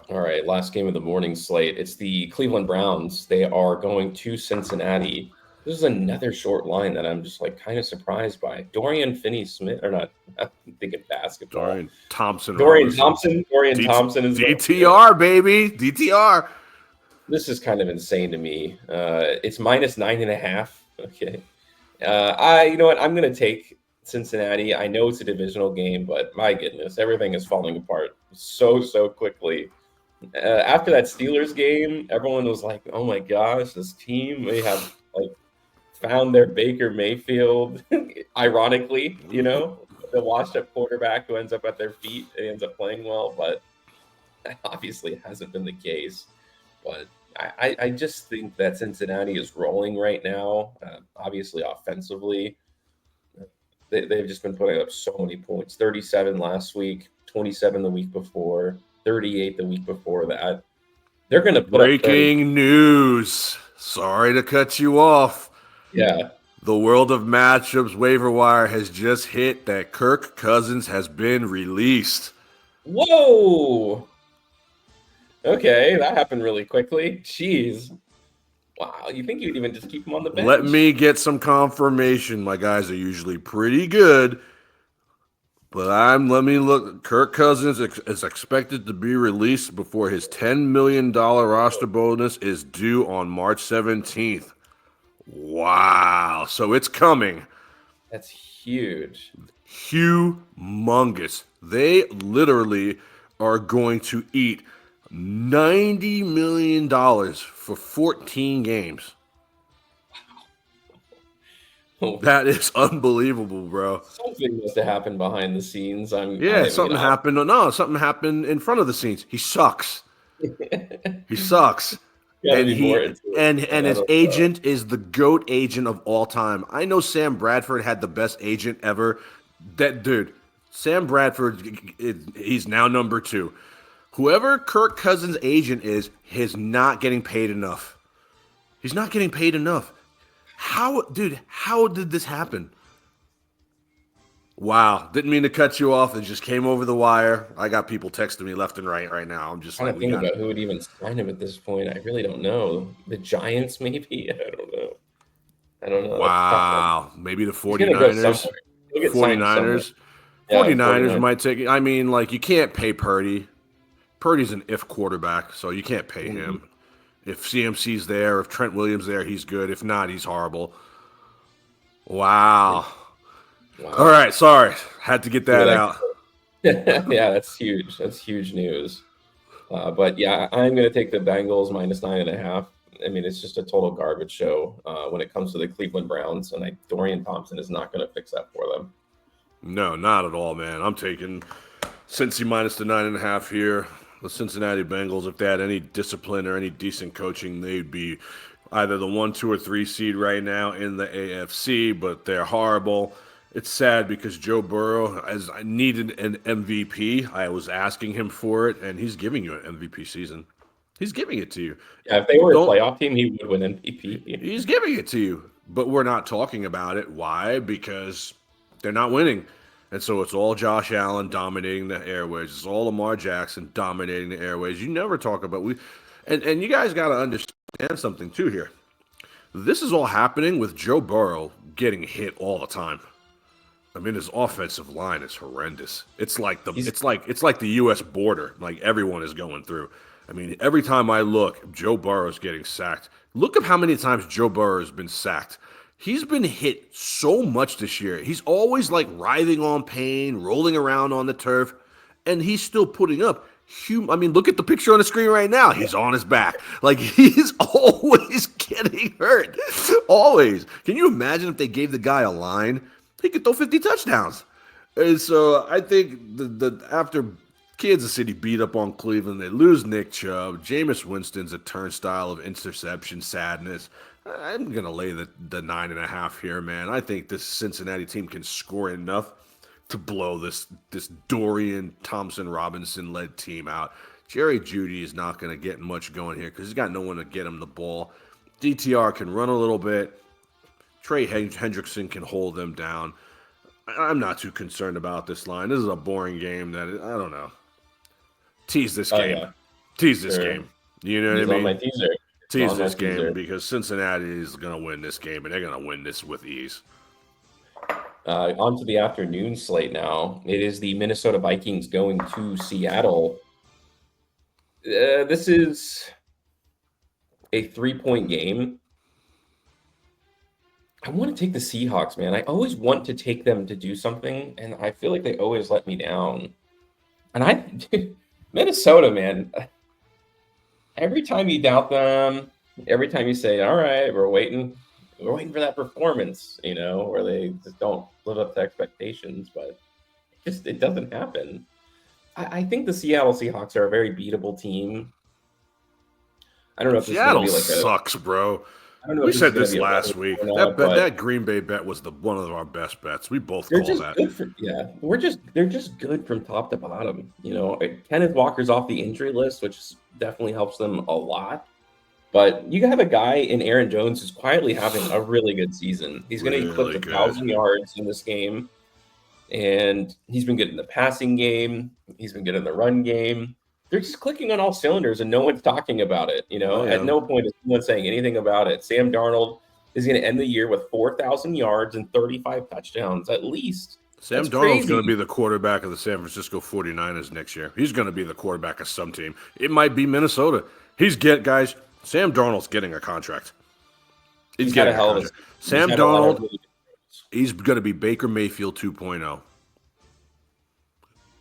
All right, last game of the morning slate. It's the Cleveland Browns. They are going to Cincinnati. This is another short line that I'm just like kind of surprised by. Dorian Finney-Smith, or not, I'm thinking basketball. Dorian Thompson. Dorian Thompson is DTR, baby. DTR. This is kind of insane to me. It's -9.5. Okay. You know what? I'm going to take Cincinnati. I know it's a divisional game, but my goodness, everything is falling apart so quickly. After that Steelers game, everyone was like, "Oh my gosh, this team, they have like found their Baker Mayfield." Ironically, the washed-up quarterback who ends up at their feet and ends up playing well, but obviously it hasn't been the case. But I just think that Cincinnati is rolling right now. Obviously, offensively, they've just been putting up so many points. 37 last week, 27 the week before, 38 the week before that. They're going to put breaking news. Sorry to cut you off. Yeah. The World of Matchups waiver wire has just hit that Kirk Cousins has been released. Whoa. Okay, that happened really quickly. Jeez. Wow, you think you'd even just keep him on the bench? Let me get some confirmation. My guys are usually pretty good. But let me look. Kirk Cousins is expected to be released before his $10 million roster bonus is due on March 17th. Wow. So it's coming. That's huge. Humongous. They literally are going to eat $90 million for 14 games. That is unbelievable, bro. Something must have happened behind the scenes. Something happened. No, something happened in front of the scenes. He sucks. He sucks. And his agent is the GOAT agent of all time. I know Sam Bradford had the best agent ever. That dude, Sam Bradford, he's now number 2. Whoever Kirk Cousins' agent is not getting paid enough. He's not getting paid enough. How did this happen? Wow. Didn't mean to cut you off. It just came over the wire. I got people texting me left and right now. I'm just trying to think about who would even sign him at this point. I really don't know. The Giants, maybe? I don't know. Wow. Maybe the 49ers. 49ers. Yeah, 49ers might take it. I mean, like, you can't pay Purdy. Purdy's an if quarterback, so you can't pay him. If CMC's there, if Trent Williams there, he's good. If not, he's horrible. Wow. All right, sorry. Had to get that out. Yeah, that's huge. That's huge news. But yeah, I'm going to take the Bengals -9.5. I mean, it's just a total garbage show when it comes to the Cleveland Browns, and Dorian Thompson is not going to fix that for them. No, not at all, man. I'm taking Cincy -9.5 here. The Cincinnati Bengals, if they had any discipline or any decent coaching, they'd be either the 1, 2, or 3 seed right now in the AFC, but they're horrible. It's sad because Joe Burrow, as I needed an MVP, I was asking him for it, and he's giving you an MVP season. He's giving it to you. Yeah, if they were a playoff team, he would win MVP. He's giving it to you, but we're not talking about it. Why? Because they're not winning. And so it's all Josh Allen dominating the airways. It's all Lamar Jackson dominating the airways. You never talk about and you guys got to understand something too here. This is all happening with Joe Burrow getting hit all the time. I mean, his offensive line is horrendous. It's like He's it's like the U.S. border. Like everyone is going through. I mean, every time I look, Joe Burrow's getting sacked. Look at how many times Joe Burrow has been sacked. He's been hit so much this year. He's always like writhing on pain, rolling around on the turf, and he's still putting up. I mean, look at the picture on the screen right now. He's on his back. Like, he's always getting hurt. Always. Can you imagine if they gave the guy a line? He could throw 50 touchdowns. And so I think the after Kansas City beat up on Cleveland, they lose Nick Chubb. Jameis Winston's a turnstile of interception sadness. I'm going to lay the 9.5 here, man. I think this Cincinnati team can score enough to blow this Dorian Thompson Robinson led team out. Jerry Jeudy is not going to get much going here because he's got no one to get him the ball. DTR can run a little bit. Trey Hendrickson can hold them down. I'm not too concerned about this line. This is a boring game that I don't know. Tease this game. Yeah, Tease this sure. game. You know He's what I on my mean? teaser. Tease On my this game teaser. because Cincinnati is going to win this game, and they're going to win this with ease. On to the afternoon slate now. It is the Minnesota Vikings going to Seattle. This is a 3-point game. I want to take the Seahawks, man. I always want to take them to do something, and I feel like they always let me down. And Minnesota, man, every time you doubt them, every time you say, all right, we're waiting for that performance, where they just don't live up to expectations, but it doesn't happen. I think the Seattle Seahawks are a very beatable team. I don't know if this is going to Seattle be like sucks, bro. I don't know We if this is said going to this be a last weather week. or not, but That Green Bay bet was one of our best bets. We both they're call just that. good they're just good from top to bottom. Kenneth Walker's off the injury list, which definitely helps them a lot. But you have a guy in Aaron Jones who's quietly having a really good season. He's going to eclipse Really good. 1,000 yards in this game, and he's been good in the passing game. He's been good in the run game. They're just clicking on all cylinders, and no one's talking about it. I At am. no point is anyone saying anything about it. Sam Darnold is going to end the year with 4,000 yards and 35 touchdowns at least. Sam That's Darnold's going to crazy. be the quarterback of the San Francisco 49ers next year. He's going to be the quarterback of some team. It might be Minnesota. Guys, Sam Darnold's getting a contract. He's He's had a getting a hell of a contract. season. He's Sam had a lot of Darnold, really good he's going to be Baker Mayfield 2.0.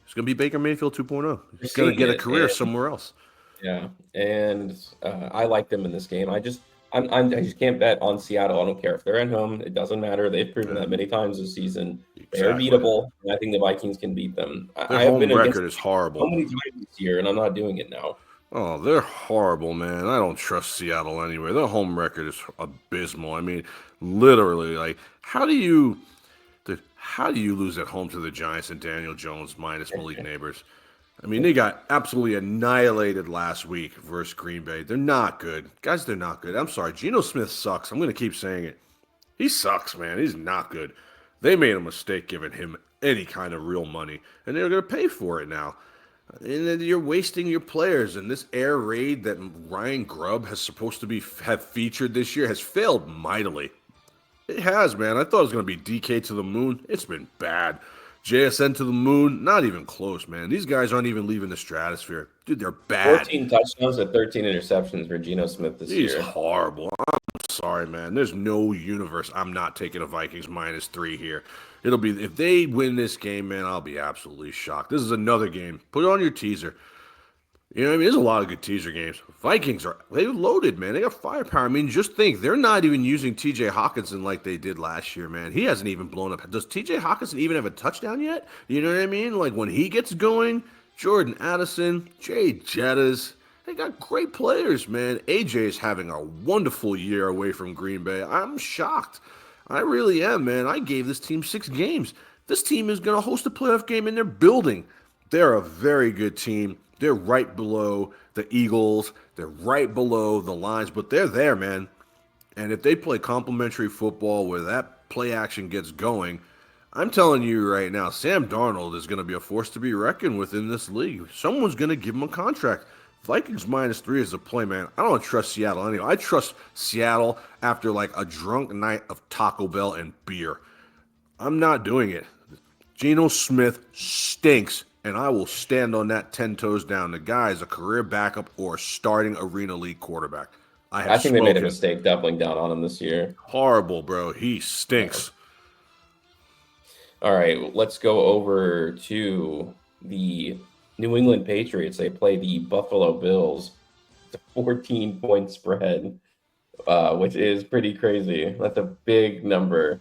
He's going to be Baker Mayfield 2.0. We're He's going to seeing get a it, career and somewhere else. yeah, and I like them in this game. I just can't bet on Seattle. I don't care if they're at home. It doesn't matter. They've proven Yeah, that many times this season. They are exactly. beatable, and I think the Vikings can beat them. Their I have been home against record is them so horrible. many times this year, and I'm not doing it now. Oh, they're horrible, man. I don't trust Seattle anyway. Their home record is abysmal. I mean, literally, like, how do you lose at home to the Giants and Daniel Jones minus Malik Neighbors? I mean, they got absolutely annihilated last week versus Green Bay. They're not good. Guys, they're not good. I'm sorry. Geno Smith sucks. I'm going to keep saying it. He sucks, man. He's not good. They made a mistake giving him any kind of real money, and they're going to pay for it now. And then you're wasting your players. And this air raid that Ryan Grubb has supposed to have featured this year has failed mightily. It has, man. I thought it was going to be DK to the moon. It's been bad. JSN to the moon, not even close, man. These guys aren't even leaving the stratosphere. Dude, they're bad. 14 touchdowns and 13 interceptions for Geno Smith this He's year. horrible. I'm sorry, man. There's no universe. I'm not taking a Vikings -3 here. It'll be if they win this game, man. I'll be absolutely shocked. This is another game. Put it on your teaser. You know what I mean? There's a lot of good teaser games. They're loaded, man. They got firepower. I mean, just think, they're not even using TJ Hawkinson like they did last year, man. He hasn't even blown up. Does TJ Hawkinson even have a touchdown yet? You know what I mean? Like when he gets going, Jordan Addison, Jay Jettas, they got great players, man. AJ is having a wonderful year away from Green Bay. I'm shocked. I really am, man. I gave this team 6 games. This team is going to host a playoff game in their building. They're a very good team. They're right below the Eagles. They're right below the Lions, but they're there, man. And if they play complementary football where that play action gets going, I'm telling you right now, Sam Darnold is going to be a force to be reckoned with in this league. Someone's going to give him a contract. Vikings -3 is a play, man. I don't trust Seattle anyway. I trust Seattle after like a drunk night of Taco Bell and beer. I'm not doing it. Geno Smith stinks, and I will stand on that 10 toes down. The guy is a career backup or a starting Arena League quarterback. I have I think they made a spoken. mistake doubling down on him this year. Horrible, bro. He Yeah. stinks. All right, let's go over to the New England Patriots. They play the Buffalo Bills. It's a 14-point spread, which is pretty crazy. That's a big number.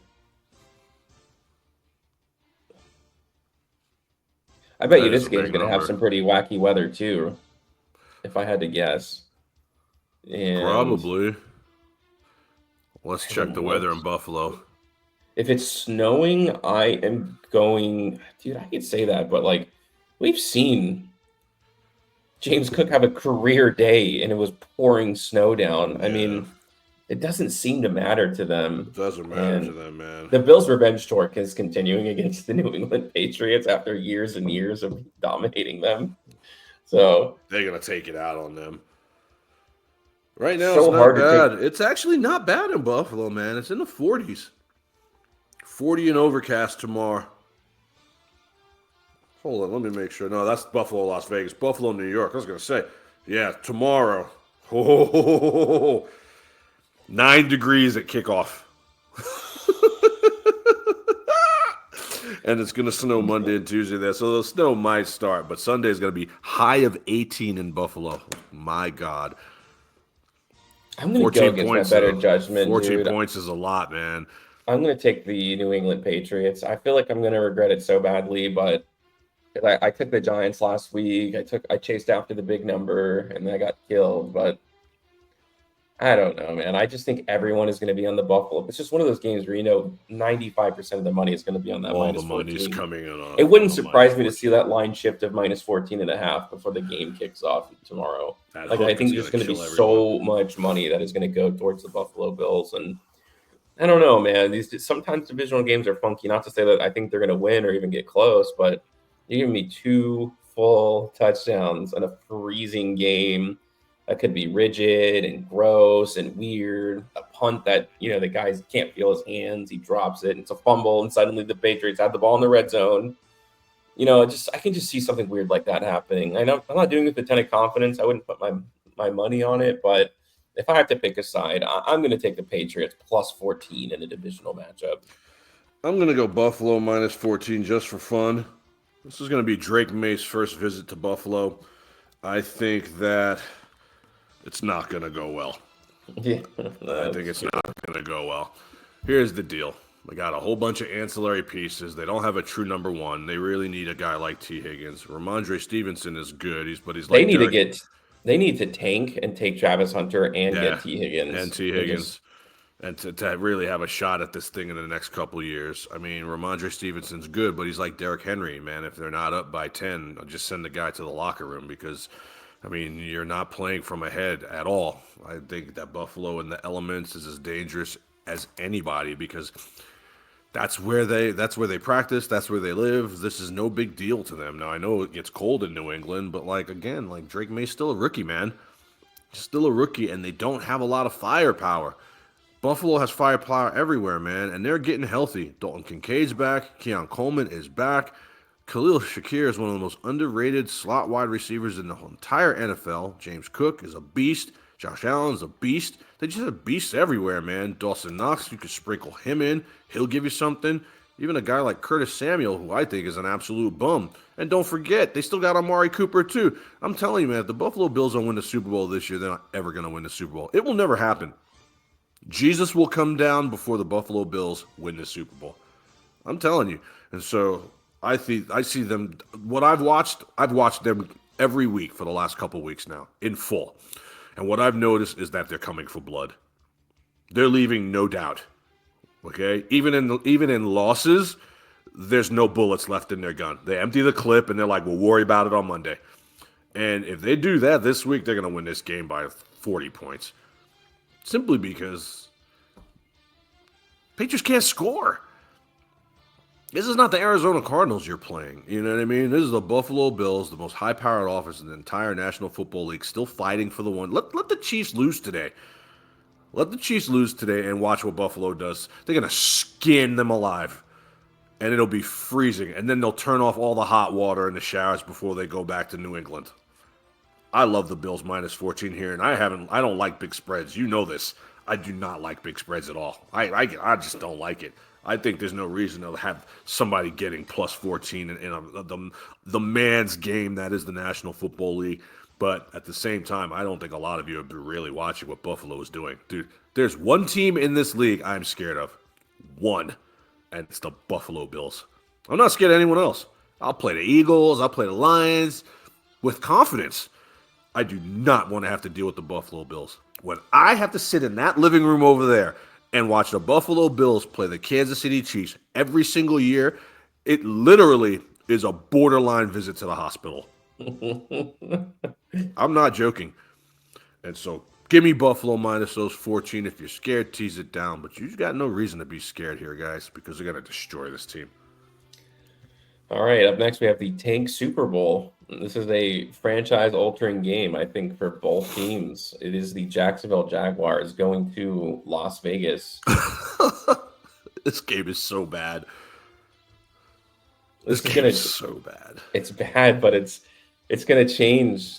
I bet That you is this a game's big going to have number. some pretty wacky weather too, if I had to guess. And Probably. Let's I check don't the know. weather in Buffalo. If it's snowing, I am going. Dude, I could say that, but like, we've seen James Cook have a career day and it was pouring snow down. I Yeah, mean, it doesn't seem to matter to them. it doesn't matter to And them, man. the Bills' revenge tour is continuing against the New England Patriots after years and years of dominating them. So, They're going to take it out on them. Right now, it's so not hard to bad. take. It's actually not bad in Buffalo, man. It's in the 40s. 40 and overcast tomorrow. Hold on, let me make sure. No, that's Buffalo, Las Vegas. Buffalo, New York. I was going to say, yeah, tomorrow. 9 degrees at kickoff. And it's going to snow Monday and Tuesday there. So the snow might start, but Sunday is going to be high of 18 in Buffalo. My God. I'm going to go 14 against my points, better though. judgment, 14 dude. points is a lot, man. I'm going to take the New England Patriots. I feel like I'm going to regret it so badly, but I took the Giants last week. I chased after the big number and I got killed, but I don't know, man. I just think everyone is going to be on the Buffalo. It's just one of those games where 95% of the money is going to be on that All the minus money's 14. coming in on It wouldn't a minus surprise me to see 14. that line shift of minus 14 and a half before the game kicks off tomorrow. That Like, I hook is think going there's to going to be kill everyone. so much money that is going to go towards the Buffalo Bills. And I don't know, man. Sometimes divisional games are funky. Not to say that I think they're going to win or even get close, but you give me 2 full touchdowns in a freezing game that could be rigid and gross and weird. A punt that the guys can't feel his hands. He drops it. And it's a fumble, and suddenly the Patriots have the ball in the red zone. I can just see something weird like that happening. I know I'm not doing it with a ton of confidence. I wouldn't put my money on it, but if I have to pick a side, I'm going to take the Patriots plus 14 in a divisional matchup. I'm going to go Buffalo minus 14 just for fun. This is going to be Drake May's first visit to Buffalo. I think that it's not going to go well. Yeah, I think it's not going to go well. Here's the deal. They got a whole bunch of ancillary pieces. They don't have a true number one. They really need a guy like T. Higgins. Ramondre Stevenson is good. He's they like need to Derek. get they need to tank and take Travis Hunter and Yeah, get T. Higgins. and T. Higgins. And to really have a shot at this thing in the next couple of years. I mean, Ramondre Stevenson's good, but he's like Derrick Henry, man. If they're not up by 10, I'll just send the guy to the locker room because, I mean, you're not playing from ahead at all. I think that Buffalo in the elements is as dangerous as anybody because that's where they practice, that's where they live. This is no big deal to them. Now I know it gets cold in New England, but like Drake May's still a rookie, man. Still a rookie, and they don't have a lot of firepower. Buffalo has firepower everywhere, man, and they're getting healthy. Dalton Kincaid's back. Keon Coleman is back. Khalil Shakir is one of the most underrated slot wide receivers in the whole entire NFL. James Cook is a beast. Josh Allen's a beast. They just have beasts everywhere, man. Dawson Knox, you could sprinkle him in. He'll give you something. Even a guy like Curtis Samuel, who I think is an absolute bum. And don't forget, they still got Amari Cooper, too. I'm telling you, man, if the Buffalo Bills don't win the Super Bowl this year, they're not ever going to win the Super Bowl. It will never happen. Jesus will come down before the Buffalo Bills win the Super Bowl. I'm telling you. And so I see them. What I've watched them every week for the last couple weeks now in full. And what I've noticed is that they're coming for blood. They're leaving no doubt. Okay, even in losses, there's no bullets left in their gun. They empty the clip and they're like, "We'll worry about it on Monday." And if they do that this week, they're going to win this game by 40 points. Simply because Patriots can't score. This is not the Arizona Cardinals you're playing. You know what I mean? This is the Buffalo Bills, the most high-powered offense in the entire National Football League, still fighting for the one. Let the Chiefs lose today. Let the Chiefs lose today and watch what Buffalo does. They're gonna skin them alive, and it'll be freezing. And then they'll turn off all the hot water in the showers before they go back to New England. I love the Bills minus 14 here, and I don't like big spreads. You know this. I do not like big spreads at all. I just don't like it. I think there's no reason to have somebody getting plus 14 the man's game that is the National Football League. But at the same time, I don't think a lot of you have been really watching what Buffalo is doing. Dude, there's one team in this league I'm scared of. One. And it's the Buffalo Bills. I'm not scared of anyone else. I'll play the Eagles. I'll play the Lions with confidence. I do not want to have to deal with the Buffalo Bills. When I have to sit in that living room over there and watch the Buffalo Bills play the Kansas City Chiefs every single year, it literally is a borderline visit to the hospital. I'm not joking. And so give me Buffalo minus those 14. If you're scared, tease it down. But you got no reason to be scared here, guys, because they're going to destroy this team. All right, up next we have the Tank Super Bowl. This is a franchise-altering game, I think, for both teams. It is the Jacksonville Jaguars going to Las Vegas. This game is so bad. This This is game gonna, is so bad. it's bad, but it's gonna change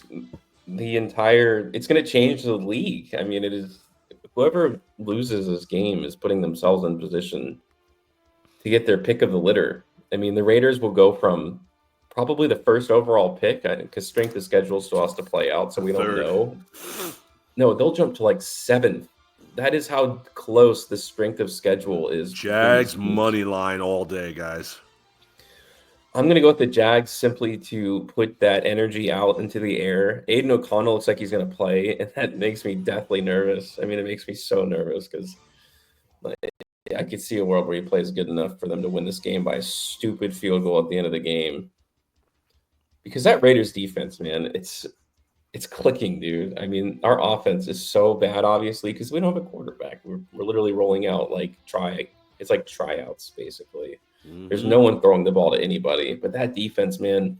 the entire. It's gonna change the league. I mean, it is whoever loses this game is putting themselves in position to get their pick of the litter. I mean, the Raiders will go from probably the first overall pick because strength of schedule still has to play out, so we don't Third. know. No, they'll jump to like seventh. That is how close the strength of schedule is between these Jags teams. money line all day, guys. I'm going to go with the Jags simply to put that energy out into the air. Aiden O'Connell looks like he's going to play, and that makes me deathly nervous. I mean, it makes me so nervous because I could see a world where he plays good enough for them to win this game by a stupid field goal at the end of the game. Because that Raiders defense, man, it's clicking, dude. I mean, our offense is so bad, obviously, because we don't have a quarterback. We're literally rolling out it's like tryouts, basically. There's no one throwing the ball to anybody. But that defense, man,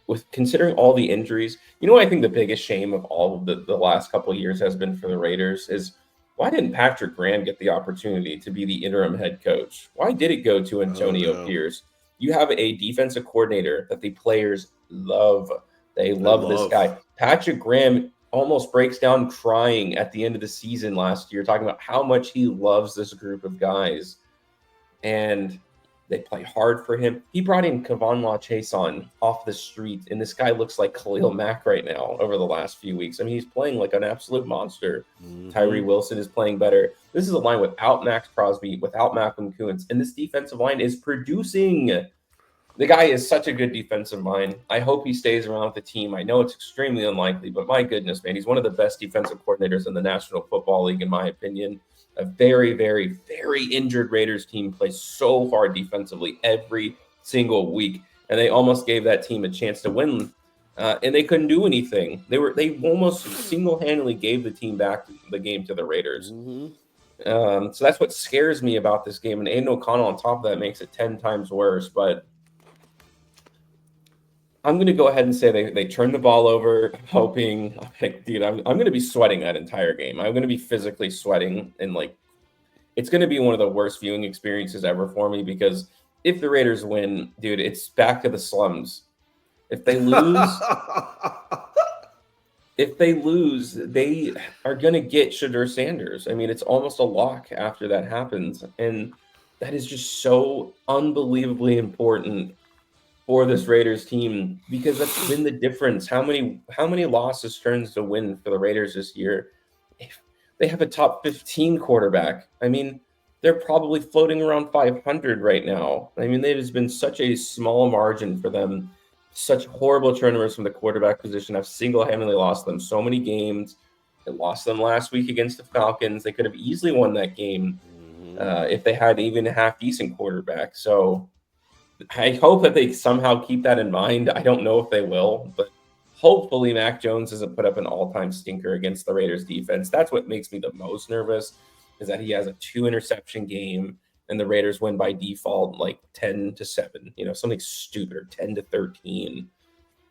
with considering all the injuries, you know what I think the biggest shame of all of the last couple of years has been for the Raiders is why didn't Patrick Graham get the opportunity to be the interim head coach? Why did it go to Oh Antonio no. Pierce? You have a defensive coordinator that the players love. They They love this love. guy. Patrick Graham almost breaks down crying at the end of the season last year, talking about how much he loves this group of guys. And they play hard for him. He brought in Kavon Chason off the street, and this guy looks like Khalil Mack right now over the last few weeks. I mean, he's playing like an absolute monster. Tyree Wilson is playing better. This is a line without Max Crosby, without Malcolm Kuntz, and this defensive line is producing. The guy is such a good defensive mind. I hope he stays around with the team. I know it's extremely unlikely, but my goodness, man, he's one of the best defensive coordinators in the National Football League, in my opinion. A very, very, very injured Raiders team plays so hard defensively every single week, and they almost gave that team a chance to win, and they couldn't do anything. They almost single-handedly gave the team back the game to the Raiders. So that's what scares me about this game, and Aiden O'Connell on top of that makes it 10 times worse. But I'm going to go ahead and say they turn the ball over, hoping, dude, I'm going to be sweating that entire game. I'm going to be physically sweating, and like, it's going to be one of the worst viewing experiences ever for me because if the Raiders win, dude, it's back to the slums. If they lose, they are going to get Shadur Sanders. I mean, it's almost a lock after that happens. And that is just so unbelievably important for this Raiders team because that's been the difference. How many losses turns to win for the Raiders this year? If they have a top 15 quarterback. I mean, they're probably floating around 500 right now. I mean, it has been such a small margin for them. Such horrible turnovers from the quarterback position. I've single-handedly lost them so many games. They lost them last week against the Falcons. They could have easily won that game if they had even a half-decent quarterback. So I hope that they somehow keep that in mind. I don't know if they will, but hopefully Mac Jones doesn't put up an all-time stinker against the Raiders defense. That's what makes me the most nervous is that he has a 2 interception game. and the Raiders win by default like 10-7, something stupid, or 10-13.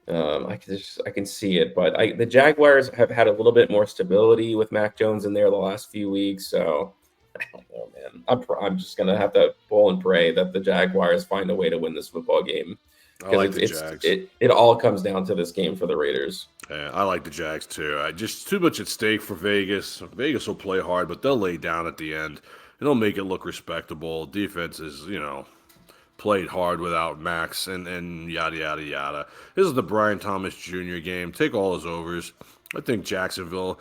I can see it, but the Jaguars have had a little bit more stability with Mac Jones in there the last few weeks, so I don't know, man. I'm just gonna have to bowl and pray that the Jaguars find a way to win this football game, I because like the Jags. it all comes down to this game for the Raiders. Yeah, I like the Jags too. Just too much at stake for Vegas. Vegas will play hard, but they'll lay down at the end. It'll make it look respectable. Defense is, played hard without Max and yada yada yada. This is the Brian Thomas Jr. game. Take all his overs. I think Jacksonville,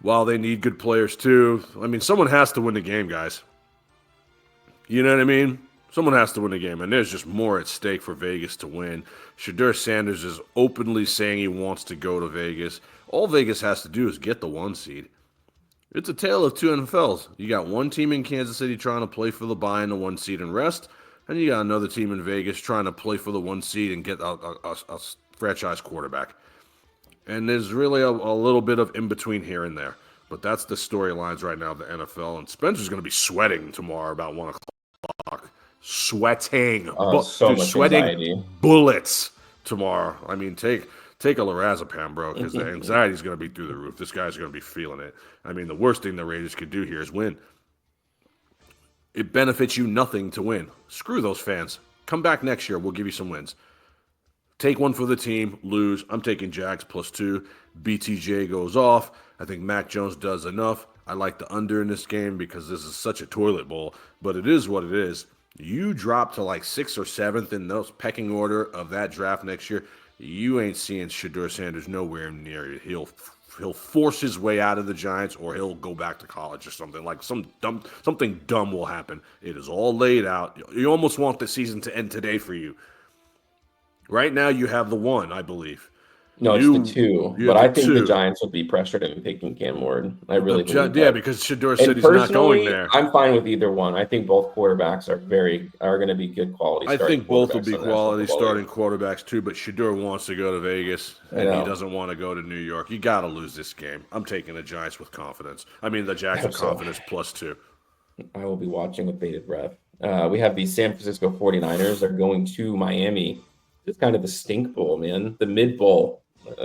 while they need good players too, I mean, someone has to win the game, guys. You know what I mean? Someone has to win the game, and there's just more at stake for Vegas to win. Shadur Sanders is openly saying he wants to go to Vegas. All Vegas has to do is get the 1 seed. It's a tale of two NFLs. You got one team in Kansas City trying to play for the bye and the 1 seed and rest, and you got another team in Vegas trying to play for the 1 seed and get a franchise quarterback. And there's really a little bit of in between here and there. But that's the storylines right now of the NFL. And Spencer's going to be sweating tomorrow about 1 o'clock. Sweating. So much sweating anxiety. bullets tomorrow. I mean, take a lorazepam, bro, because the anxiety is going to be through the roof. This guy's going to be feeling it. I mean, the worst thing the Raiders could do here is win. It benefits you nothing to win. Screw those fans. Come back next year. We'll give you some wins. Take one for the team, lose. I'm taking Jags +2. BTJ goes off. I think Mac Jones does enough. I like the under in this game because this is such a toilet bowl, but it is what it is. You drop to like 6th or 7th in those pecking order of that draft next year, you ain't seeing Shadur Sanders nowhere near you. He'll force his way out of the Giants, or he'll go back to college or something. Like something dumb will happen. It is all laid out. You almost want the season to end today for you. Right now, you have the 1, I believe. No, it's the 2. But I think the Giants will be pressured into taking Cam Ward. I really believe that. Yeah, because Shadur said he's not going there. I'm fine with either one. I think both quarterbacks are going to be good quality. I think both will be quality starting quarterbacks too. But Shadur wants to go to Vegas, and he doesn't want to go to New York. You got to lose this game. I'm taking the Giants with confidence. I mean, the Jags with confidence +2. I will be watching with bated breath. We have the San Francisco 49ers. They're going to Miami. It's kind of the stink bowl, man. The mid bowl,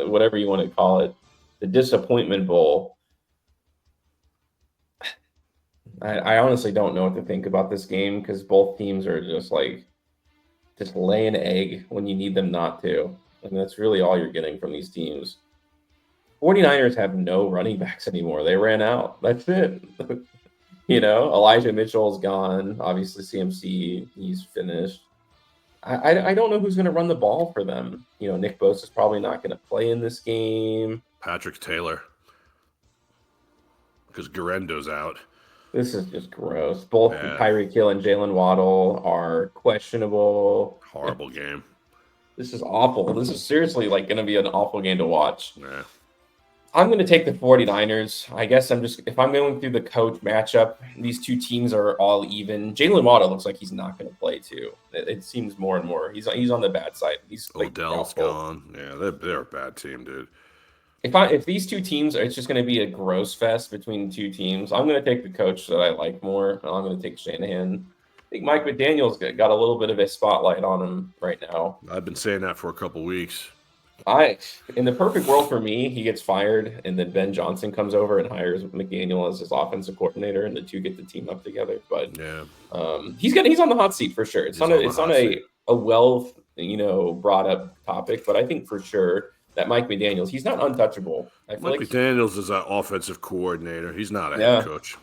whatever you want to call it. The disappointment bowl. I honestly don't know what to think about this game, because both teams are just lay an egg when you need them not to. And that's really all you're getting from these teams. 49ers have no running backs anymore. They ran out. That's it. Elijah Mitchell's gone. Obviously, CMC, he's finished. I don't know who's going to run the ball for them. Nick Bosa's probably not going to play in this game. Patrick Taylor, because Guerendo's out. This is just gross. Both Tyreek Hill and Jalen Waddle are questionable. Horrible game. This is awful. This is seriously going to be an awful game to watch. Yeah. I'm going to take the 49ers. I guess if I'm going through the coach matchup, these two teams are all even. Jalen Waddle looks like he's not going to play too. It seems more and more. He's on the bad side. Odell's gone. Yeah, they're a bad team, dude. If these two teams, it's just going to be a gross fest between the two teams. I'm going to take the coach that I like more. I'm going to take Shanahan. I think Mike McDaniel's got a little bit of a spotlight on him right now. I've been saying that for a couple weeks. In the perfect world for me, he gets fired, and then Ben Johnson comes over and hires McDaniel as his offensive coordinator, and the two get the team up together. But yeah, he's on the hot seat for sure. It's on a well brought up topic, but I think for sure that Mike McDaniel's, he's not untouchable. Mike McDaniel's is an offensive coordinator. He's not a head coach.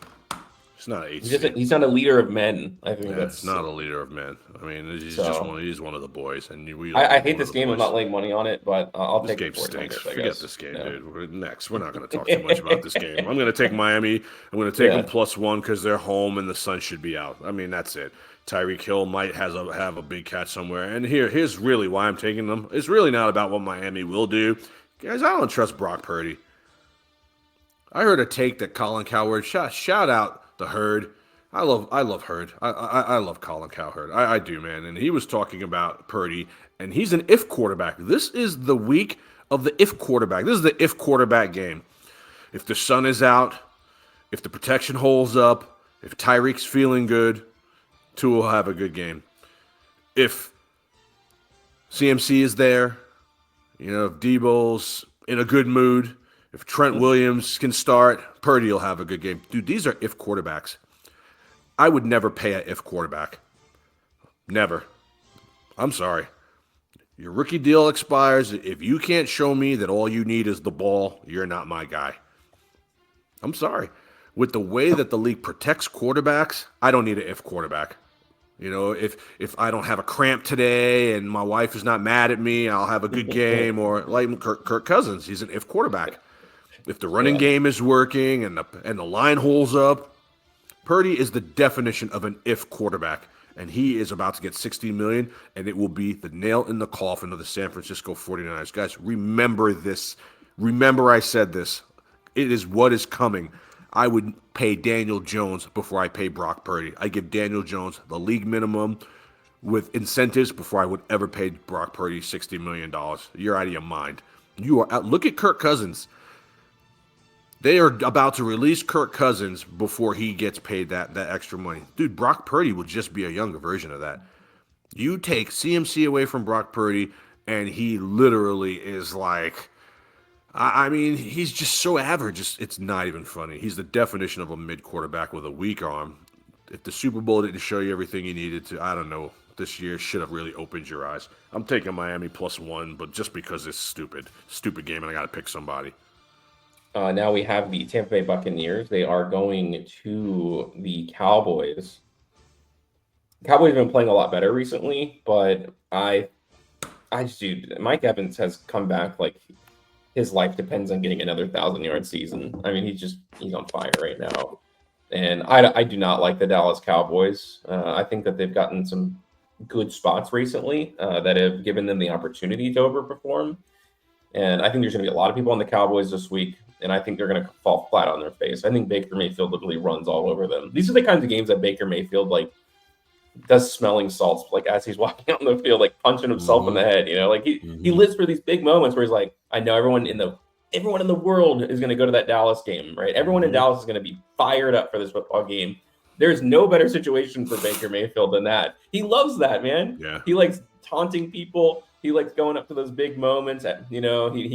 He's not an HC. He's not a leader of men. I think that's not a leader of men. I mean, he's one of the boys. And I hate this game. I'm not laying money on it, but I'll take it. This game stinks. Forget this game, dude. We're next. We're not going to talk too much about this game. I'm going to take Miami. I'm going to take them +1 because they're home and the sun should be out. I mean, that's it. Tyreek Hill might have a big catch somewhere. And here's really why I'm taking them. It's really not about what Miami will do. Guys, I don't trust Brock Purdy. I heard a take that Colin Cowherd, shout out the Herd. I love Herd. I love Colin Cowherd. I do, man. And he was talking about Purdy, and he's an if quarterback. This is the week of the if quarterback. This is the if quarterback game. If the sun is out, if the protection holds up, if Tyreek's feeling good, Tua will have a good game. If CMC is there, if Debo's in a good mood, if Trent Williams can start, Purdy will have a good game. Dude, these are if quarterbacks. I would never pay a if quarterback. Never. I'm sorry. Your rookie deal expires. If you can't show me that all you need is the ball, you're not my guy. I'm sorry. With the way that the league protects quarterbacks, I don't need an if quarterback. If I don't have a cramp today and my wife is not mad at me, I'll have a good game. Or like Kirk Cousins, he's an if quarterback. If the running Yeah. game is working and the line holds up, Purdy is the definition of an if quarterback, and he is about to get $60 million, and it will be the nail in the coffin of the San Francisco 49ers. Guys, remember this. Remember I said this. It is what is coming. I would pay Daniel Jones before I pay Brock Purdy. I give Daniel Jones the league minimum with incentives before I would ever pay Brock Purdy $60 million. You're out of your mind. You are out. Look at Kirk Cousins. They are about to release Kirk Cousins before he gets paid that extra money. Dude, Brock Purdy will just be a younger version of that. You take CMC away from Brock Purdy, and he literally is like, I mean, he's just so average. It's not even funny. He's the definition of a mid quarterback with a weak arm. If the Super Bowl didn't show you everything you needed to, I don't know. This year should have really opened your eyes. I'm taking Miami +1, but just because it's stupid game, and I got to pick somebody. Now we have the Tampa Bay Buccaneers. They are going to the Cowboys. Cowboys have been playing a lot better recently, but dude, Mike Evans has come back like his life depends on getting another 1,000-yard season. I mean, he's on fire right now, and I do not like the Dallas Cowboys. I think that they've gotten some good spots recently that have given them the opportunity to overperform, and I think there's going to be a lot of people on the Cowboys this week, and I think they're going to fall flat on their face. I think Baker Mayfield literally runs all over them. These are the kinds of games that Baker Mayfield does smelling salts like as he's walking out in the field, like punching himself in the head. Like he lives for these big moments where he's like, I know everyone in the world is going to go to that Dallas game, right? Everyone in Dallas is going to be fired up for this football game. There's no better situation for Baker Mayfield than that. He loves that, man. Yeah. He likes taunting people. He likes going up to those big moments. He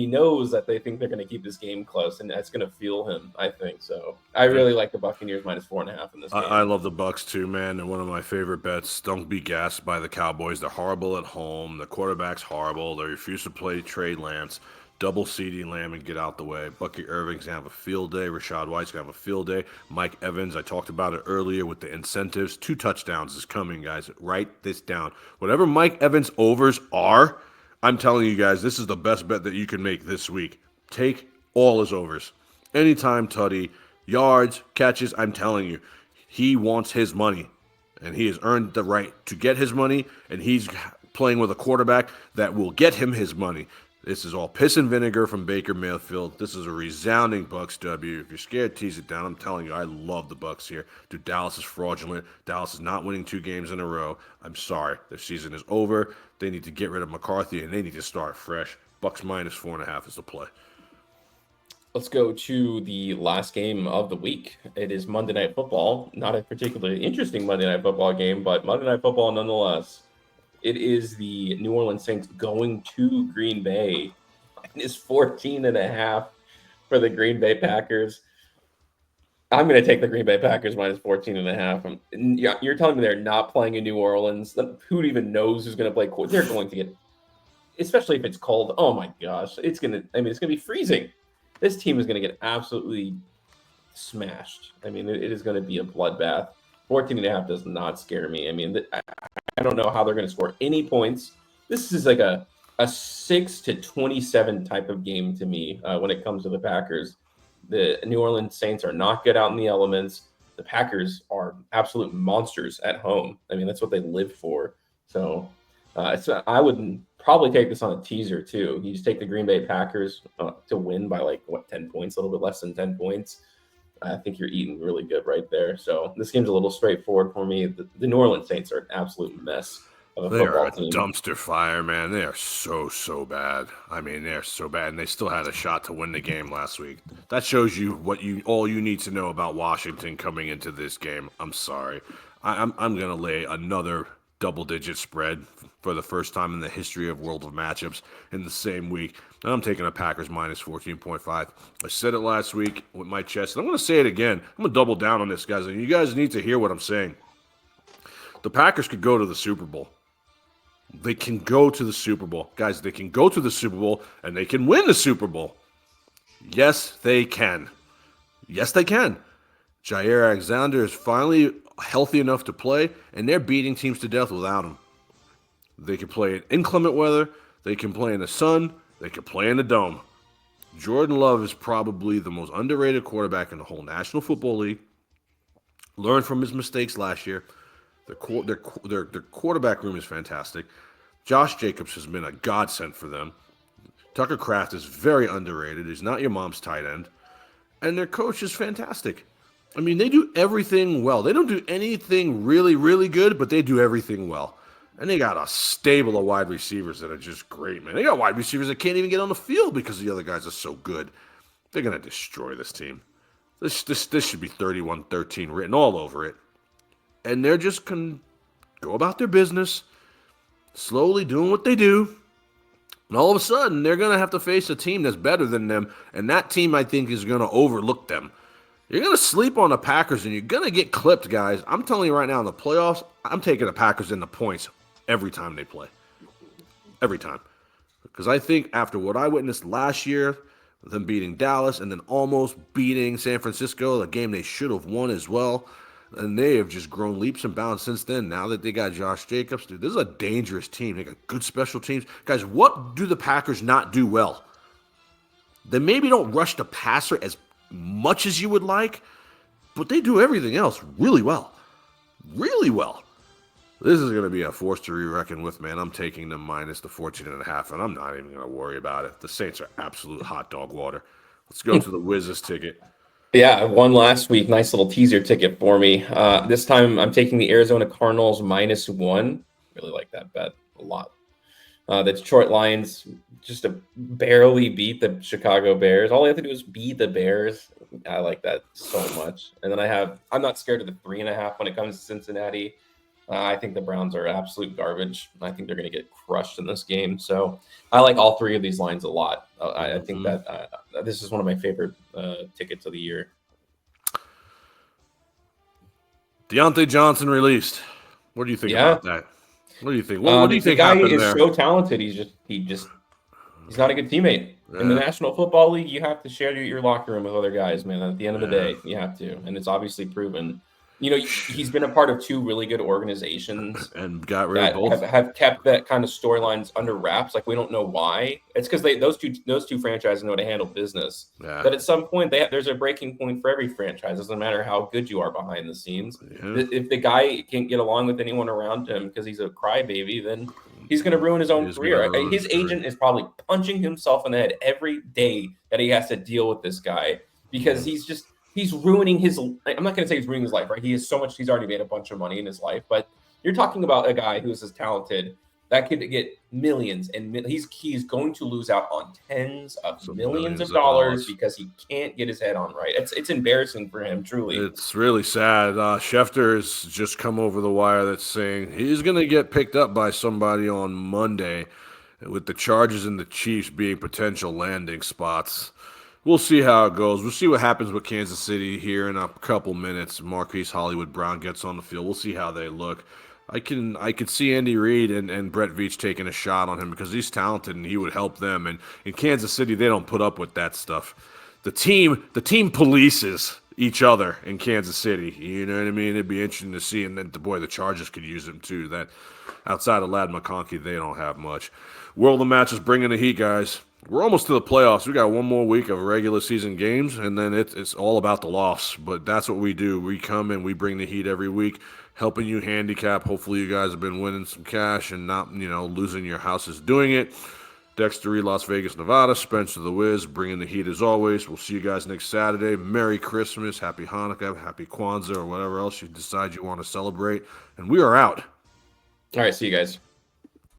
knows that they think they're going to keep this game close, and that's going to fuel him, I think. So I really like the Buccaneers -4.5 in this game. I love the Bucks too, man. And one of my favorite bets. Don't be gassed by the Cowboys. They're horrible at home. The quarterback's horrible. They refuse to play Trey Lance. Double CeeDee Lamb and get out the way. Bucky Irving's going to have a field day. Rashad White's going to have a field day. Mike Evans, I talked about it earlier with the incentives. 2 touchdowns is coming, guys. Write this down. Whatever Mike Evans overs are, I'm telling you guys, this is the best bet that you can make this week. Take all his overs. Anytime tutty, yards, catches, I'm telling you, he wants his money. And he has earned the right to get his money, and he's playing with a quarterback that will get him his money. This is all piss and vinegar from Baker Mayfield. This is a resounding Bucks W. If you're scared, tease it down. I'm telling you, I love the Bucks here. Dude, Dallas is fraudulent. Dallas is not winning 2 games in a row. I'm sorry. Their season is over. They need to get rid of McCarthy, and they need to start fresh. Bucks -4.5 is the play. Let's go to the last game of the week. It is Monday Night Football. Not a particularly interesting Monday Night Football game, but Monday Night Football nonetheless. It is the New Orleans Saints going to Green Bay. It's 14.5 for the Green Bay Packers. I'm going to take the Green Bay Packers -14.5. You're telling me they're not playing in New Orleans? Who even knows who's going to play? They're going to get, especially if it's cold. Oh my gosh, it's going to be freezing. This team is going to get absolutely smashed. It is going to be a bloodbath. 14.5 does not scare me. I don't know how they're going to score any points. This is like a 6-27 type of game to me when it comes to the Packers. The New Orleans Saints are not good out in the elements. The Packers are absolute monsters at home. That's what they live for. So I would probably take this on a teaser too. You just take the Green Bay Packers to win by 10 points, a little bit less than 10 points. I think you're eating really good right there. So this game's a little straightforward for me. The New Orleans Saints are an absolute mess of a football team. They are a dumpster fire, man. They are so bad. They're so bad, and they still had a shot to win the game last week. That shows you all you need to know about Washington coming into this game. I'm sorry. I'm gonna lay another double-digit spread for the first time in the history of World of Matchups in the same week. And I'm taking a Packers minus 14.5. I said it last week with my chest, and I'm gonna say it again. I'm gonna double down on this, guys, and you guys need to hear what I'm saying. The Packers could go to the Super Bowl. They can go to the Super Bowl. Guys, they can go to the Super Bowl and they can win the Super Bowl. Yes, they can. Yes, they can. Jair Alexander is finally healthy enough to play, and they're beating teams to death without him. They can play in inclement weather. They can play in the sun. They can play in the dome. Jordan Love is probably the most underrated quarterback in the whole National Football League. Learned from his mistakes last year. Their quarterback room is fantastic. Josh Jacobs has been a godsend for them. Tucker Kraft is very underrated. He's not your mom's tight end. And their coach is fantastic. I mean, they do everything well. They don't do anything really, really good, but they do everything well. And they got a stable of wide receivers that are just great, man. They got wide receivers that can't even get on the field because the other guys are so good. They're going to destroy this team. This should be 31-13 written all over it. And they're just going to go about their business, slowly doing what they do. And all of a sudden, they're going to have to face a team that's better than them. And that team, I think, is going to overlook them. You're going to sleep on the Packers, and you're going to get clipped, guys. I'm telling you right now, in the playoffs, I'm taking the Packers in the points every time they play. Every time. Because I think after what I witnessed last year, them beating Dallas and then almost beating San Francisco, a game they should have won as well, and they have just grown leaps and bounds since then. Now that they got Josh Jacobs, dude, this is a dangerous team. They got good special teams. Guys, what do the Packers not do well? They maybe don't rush the passer as much as you would like, but they do everything else really well. Really well. This is going to be a force to be reckoned with, man. I'm taking them minus the 14.5, and I'm not even going to worry about it. The Saints are absolute hot dog water. Let's go to the Wizards ticket. Yeah, I won last week. Nice little teaser ticket for me. This time I'm taking the Arizona Cardinals -1. Really like that bet a lot. The Detroit Lions just to barely beat the Chicago Bears. All they have to do is beat the Bears. I like that so much. And then I'm not scared of the 3.5 when it comes to Cincinnati. I think the Browns are absolute garbage. I think they're going to get crushed in this game. So I like all three of these lines a lot. I think that this is one of my favorite tickets of the year. Deontay Johnson released. What do you think about that? What do you think? What do you think the guy happened is there? so talented. He's not a good teammate. Yeah. In the National Football League, you have to share your locker room with other guys, man. At the end of the day, you have to, and it's obviously proven. You know, he's been a part of two really good organizations and got rid of both. Have kept that kind of storylines under wraps. Like, we don't know why. It's because those two franchises know how to handle business. Yeah. But at some point, there's a breaking point for every franchise. Doesn't matter how good you are behind the scenes. Yeah. If the guy can't get along with anyone around him because he's a crybaby, then he's going to ruin his own career. His agent is probably punching himself in the head every day that he has to deal with this guy because he's ruining his. I'm not going to say he's ruining his life, right? He's already made a bunch of money in his life, but you're talking about a guy who is as talented that could get millions, and he's going to lose out on tens of millions of dollars because he can't get his head on right. It's embarrassing for him, truly. It's really sad. Schefter has just come over the wire that's saying he's going to get picked up by somebody on Monday, with the Chargers and the Chiefs being potential landing spots. We'll see how it goes. We'll see what happens with Kansas City here in a couple minutes. Marquise Hollywood Brown gets on the field. We'll see how they look. I could see Andy Reid and Brett Veach taking a shot on him because he's talented and he would help them. And in Kansas City, they don't put up with that stuff. The team polices each other in Kansas City. You know what I mean? It'd be interesting to see. And then the Chargers could use him too. That outside of Ladd McConkey, they don't have much. World of Matches bringing the heat, guys. We're almost to the playoffs. We got one more week of regular season games, and then it's all about the loss. But that's what we do. We come and we bring the heat every week, helping you handicap. Hopefully you guys have been winning some cash and not, losing your houses doing it. Dexter Reed, Las Vegas, Nevada. Spencer the Wiz, bringing the heat as always. We'll see you guys next Saturday. Merry Christmas, Happy Hanukkah, Happy Kwanzaa, or whatever else you decide you want to celebrate. And we are out. All right, see you guys.